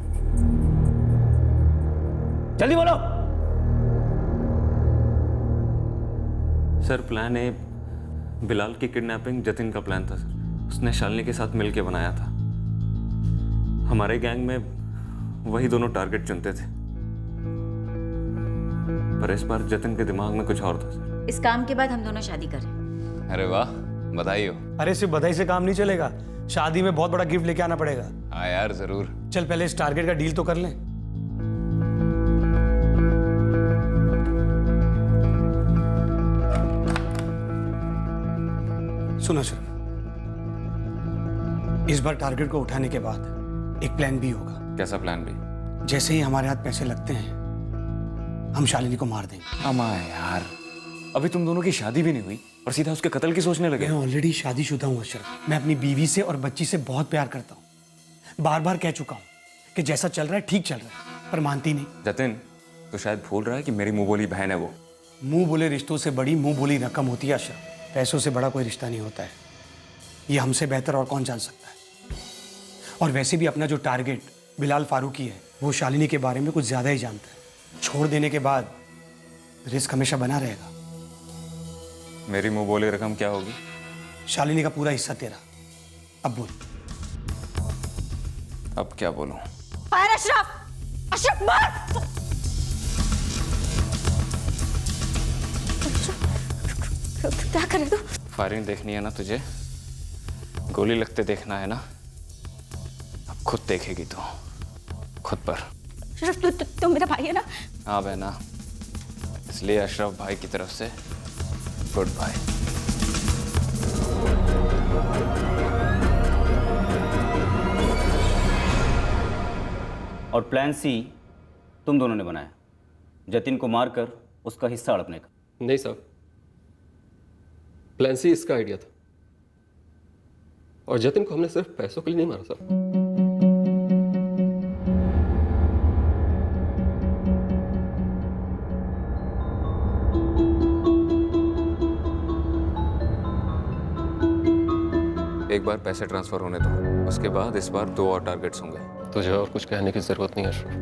जल्दी बोलो। सर, प्लान ए बिलाल की किडनैपिंग जतिन का प्लान था सर। उसने शालिनी के साथ मिलकर बनाया था। हमारे गैंग में वही दोनों टारगेट चुनते थे। पर इस बार जतिन के दिमाग में कुछ और था सर। इस काम के बाद हम दोनों शादी करें। अरे वाह, बधाई हो। अरे सिर्फ बधाई से काम नहीं चलेगा, शादी में बहुत बड़ा गिफ्ट लेके आना पड़ेगा। हाँ यार जरूर। चल पहले इस टारगेट का डील तो कर लें। सुनो सर, इस बार टारगेट को उठाने के बाद एक प्लान भी होगा। कैसा प्लान भी? जैसे ही हमारे हाथ पैसे लगते हैं हम शालिनी को मार देंगे। अमा यार, अभी तुम दोनों की शादी भी नहीं हुई और सीधा उसके कत्ल की सोचने लगे। मैं ऑलरेडी शादीशुदा हूँ अशरफ। मैं अपनी बीवी से और बच्ची से बहुत प्यार करता हूँ। बार बार कह चुका हूँ कि जैसा चल रहा है ठीक चल रहा है, पर मानती नहीं। जतिन तो शायद भूल रहा है कि मेरी मुंह बोली बहन है वो। मुंह बोले रिश्तों से बड़ी मुंह बोली रकम होती है अशरफ। पैसों से बड़ा कोई रिश्ता नहीं होता है। ये हमसे बेहतर और कौन जान सकता है। और वैसे भी अपना जो टारगेट बिलाल फारूकी है वो शालिनी के बारे में कुछ ज्यादा ही जानता है। छोड़ देने के बाद रिस्क हमेशा बना रहेगा। मेरी मुंह बोली रकम क्या होगी? शालिनी का पूरा हिस्सा तेरा। अब बोल। अब क्या बोलूं? फायर अशरफ! अशरफ मार! क्या करे तू? फायरिंग देखनी है ना तुझे? गोली लगते देखना है ना? अब खुद देखेगी तू, खुद पर। अशरफ तू मेरा भाई है ना? हाँ बहना, इसलिए अशरफ भाई की तरफ से गुड बाय। और प्लान सी तुम दोनों ने बनाया, जतिन को मारकर उसका हिस्सा हड़पने का। नहीं साहब, प्लान सी इसका आइडिया था और जतिन को हमने सिर्फ पैसों के लिए नहीं मारा साहब। एक बार पैसे ट्रांसफर होने दो, उसके बाद इस बार 2 और टारगेट्स होंगे। तुझे और कुछ कहने की जरूरत नहीं है अशरफ,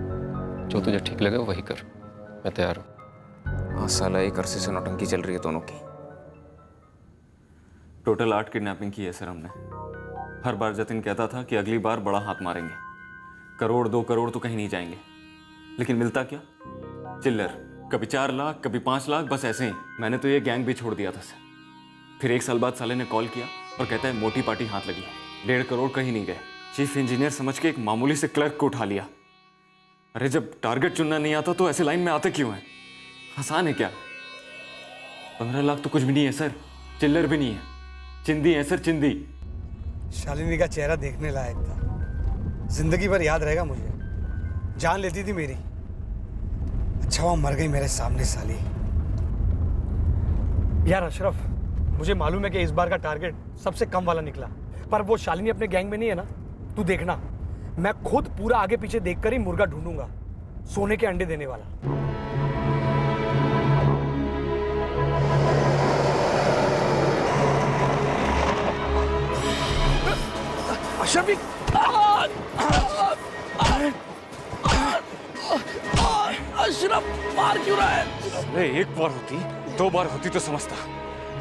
जो तुझे ठीक लगे वही कर, मैं तैयार हूँ। हाँ साला, एक अरसे से नौटंकी चल रही है दोनों की। टोटल 8 किडनैपिंग की है सर हमने। हर बार जतिन कहता था कि अगली बार बड़ा हाथ मारेंगे, 1 करोड़ 2 करोड़ तो कहीं नहीं जाएंगे, लेकिन मिलता क्या? चिल्लर। कभी 4 लाख, कभी 5 लाख, बस ऐसे ही। मैंने तो ये गैंग भी छोड़ दिया था सर। फिर 1 साल बाद साले ने कॉल किया और कहता है मोटी पार्टी हाथ लगी है, 1.5 करोड़ कहीं नहीं गए। चीफ इंजीनियर समझ के एक मामूली से क्लर्क को उठा लिया। अरे जब टारगेट चुनना नहीं आता तो ऐसे लाइन में आते क्यों हैं? आसान है क्या? 15 लाख तो कुछ भी नहीं है सर, चिल्लर भी नहीं है, चिंदी है सर, चिंदी। शालिनी का चेहरा देखने लायक था, जिंदगी भर याद रहेगा मुझे। जान लेती थी मेरी, अच्छा वो मर गई मेरे सामने साली। यार अशरफ, मुझे मालूम है कि इस बार का टारगेट सबसे कम वाला निकला, पर वो शालिनी अपने गैंग में नहीं है ना। तू देखना, मैं खुद पूरा आगे पीछे देखकर ही मुर्गा ढूंढूंगा, सोने के अंडे देने वाला। अशरफ, अशरफ मार क्यों रहा है? अरे एक बार होती, 2 बार होती तो समझता।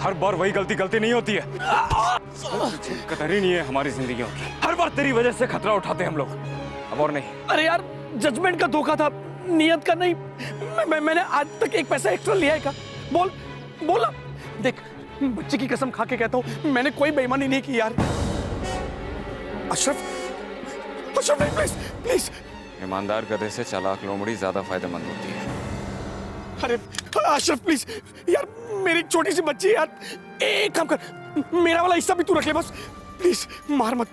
हर बार वही गलती नहीं होती है। कदर ही नहीं है हमारी जिंदगियों की। हर बार तेरी वजह से खतरा उठाते हैं हम लोग, अब और नहीं। अरे यार, जजमेंट का धोखा था, नियत का नहीं। मैंने आज तक एक पैसा एक्स्ट्रा लिया है क्या? बोल बोल ना। देख, बच्चे की कसम खा के कहता हूँ, मैंने कोई बेईमानी नहीं की यार। अशरफ, अशरफ नहीं, प्लीज प्लीज। ईमानदार गधे से चालाक लोमड़ी ज्यादा फायदेमंद होती है। अरे अशरफ प्लीज यार, मेरी छोटी सी बच्ची है यार, एक काम कर, मेरा वाला हिस्सा भी तू रख ले बस, प्लीज मार मत।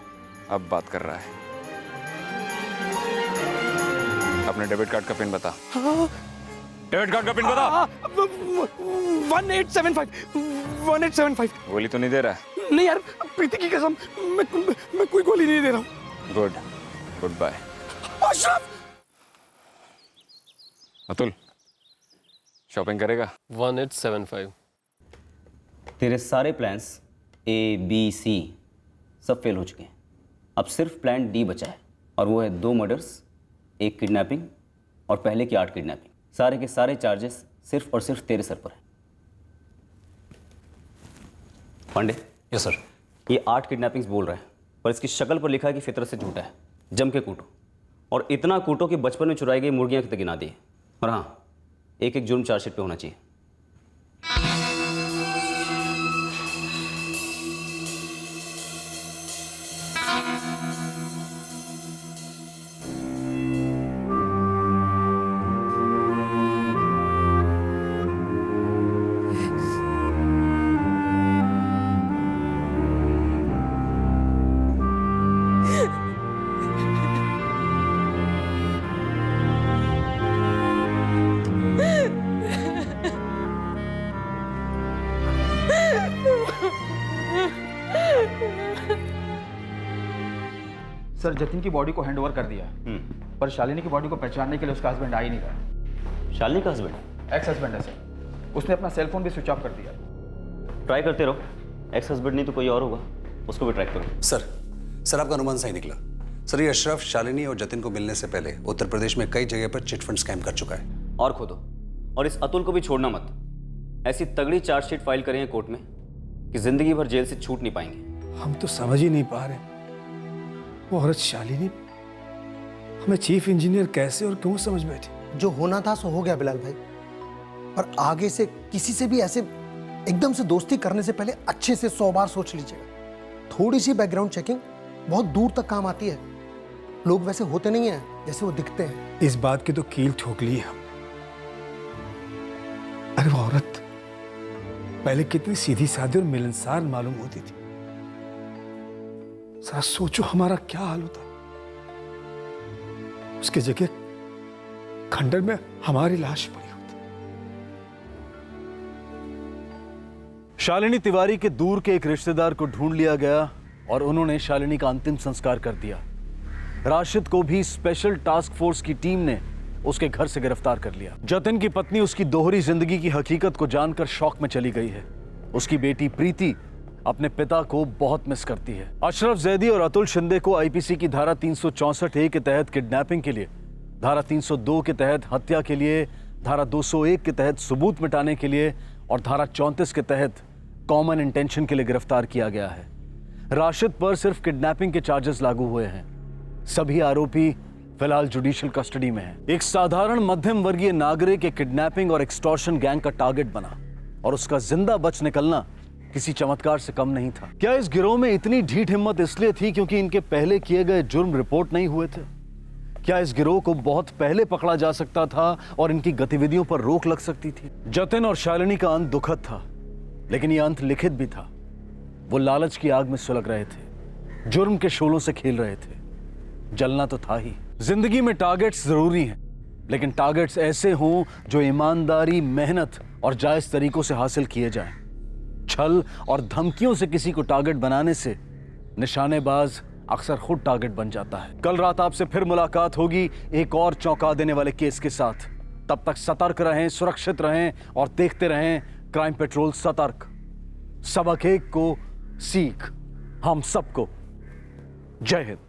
अब बात कर रहा है। अपने डेबिट कार्ड का पिन बता। हाँ। डेबिट कार्ड का पिन बता। 1875। गोली तो नहीं दे रहा है? नहीं यार, प्रीति की कसम, मैं कोई गोली नहीं दे रहा हूँ। Good bye. Ashraf! Atul, shopping करेगा? 1875। तेरे सारे प्लान्स A, B, C सब फेल हो चुके हैं। अब सिर्फ प्लान D बचा है, और वो है 2 मर्डर्स, 1 किडनैपिंग और पहले की 8 किडनैपिंग। सारे के सारे चार्जेस सिर्फ और सिर्फ तेरे सर पर है। पांडे। Yes sir. ये 8 किडनैपिंग्स बोल रहा है, पर इसकी शक्ल पर लिखा है कि फितरत से झूठा है। जम के कूटो, और इतना कूटो कि बचपन में चुराई गई मुर्गियां की गिना दी। और हाँ, एक एक जुर्म चार्जशीट पे होना चाहिए। सर जतिन की बॉडी को हैंडओवर कर दिया, पर शालिनी की बॉडी को पहचानने के लिए उसका हस्बैंड आ ही नहीं रहा। शालिनी का हस्बैंड? एक्स हस्बैंड है सर, उसने अपना सेल फोन भी स्विच ऑफ कर दिया। ट्राई करते रहो, एक्स हस्बैंड नहीं तो कोई और होगा, उसको भी ट्रैक करो। सर आपका अनुमान सही निकला। सर ये अशरफ शालिनी और जतिन को मिलने से पहले उत्तर प्रदेश में कई जगह पर चिटफंड स्कैम कर चुका है। और खोदो, और इस अतुल को भी छोड़ना मत। ऐसी तगड़ी चार्जशीट फाइल करेंगे कोर्ट में कि जिंदगी भर जेल से छूट नहीं पाएंगे। हम तो समझ ही नहीं पा रहे, वो औरत शालिनी हमें चीफ इंजीनियर कैसे और क्यों समझ बैठी। जो होना था सो हो गया बिलाल भाई, पर आगे से किसी से भी ऐसे एकदम से दोस्ती करने से पहले अच्छे से 100 बार सोच लीजिएगा। थोड़ी सी बैकग्राउंड चेकिंग बहुत दूर तक काम आती है। लोग वैसे होते नहीं हैं जैसे वो दिखते हैं। इस बात की तो कील ठोक ली हम। अरे वो औरत पहले कितनी सीधी सादी और मिलनसार मालूम होती थी। जरा सोचो हमारा क्या हाल होता। उसके जगह खंडर में हमारी लाश पड़ी होती। शालिनी तिवारी के दूर के एक रिश्तेदार को ढूंढ लिया गया और उन्होंने शालिनी का अंतिम संस्कार कर दिया। राशिद को भी स्पेशल टास्क फोर्स की टीम ने उसके घर से गिरफ्तार कर लिया। जतिन की पत्नी उसकी दोहरी जिंदगी की हकीकत को जानकर शॉक में चली गई है। उसकी बेटी प्रीति अपने पिता को बहुत मिस करती है। अशरफ जैदी और अतुल शिंदे को आईपीसी की धारा 364A के तहत किडनैपिंग के लिए, धारा 302 के तहत हत्या के लिए, धारा 201 के तहत सबूत मिटाने के लिए और धारा 34 के तहत कॉमन इंटेंशन के लिए गिरफ्तार किया गया है। राशिद पर सिर्फ किडनैपिंग के चार्जेस लागू हुए हैं। सभी आरोपी फिलहाल जुडिशियल कस्टडी में हैं। एक साधारण मध्यम वर्गीय नागरिक एक किडनैपिंग और एक्सटॉर्शन गैंग का टारगेट बना और उसका जिंदा बच निकलना किसी चमत्कार से कम नहीं था। क्या इस गिरोह में इतनी ढीठ हिम्मत इसलिए थी क्योंकि इनके पहले किए गए जुर्म रिपोर्ट नहीं हुए थे? क्या इस गिरोह को बहुत पहले पकड़ा जा सकता था और इनकी गतिविधियों पर रोक लग सकती थी? जतिन और शालिनी का अंत दुखद था, लेकिन यह अंत लिखित भी था। वो लालच की आग में सुलग रहे थे, जुर्म के शोलों से खेल रहे थे। जलना तो था ही। जिंदगी में टारगेट्स जरूरी हैं, लेकिन टारगेट्स ऐसे हों जो ईमानदारी, मेहनत और जायज तरीकों से हासिल किए जाएं। छल और धमकियों से किसी को टारगेट बनाने से निशानेबाज अक्सर खुद टारगेट बन जाता है। कल रात आपसे फिर मुलाकात होगी एक और चौंका देने वाले केस के साथ। तब तक सतर्क रहें, सुरक्षित रहें और देखते रहें क्राइम पेट्रोल सतर्क। सबक एक को सीख हम सबको। जय हिंद।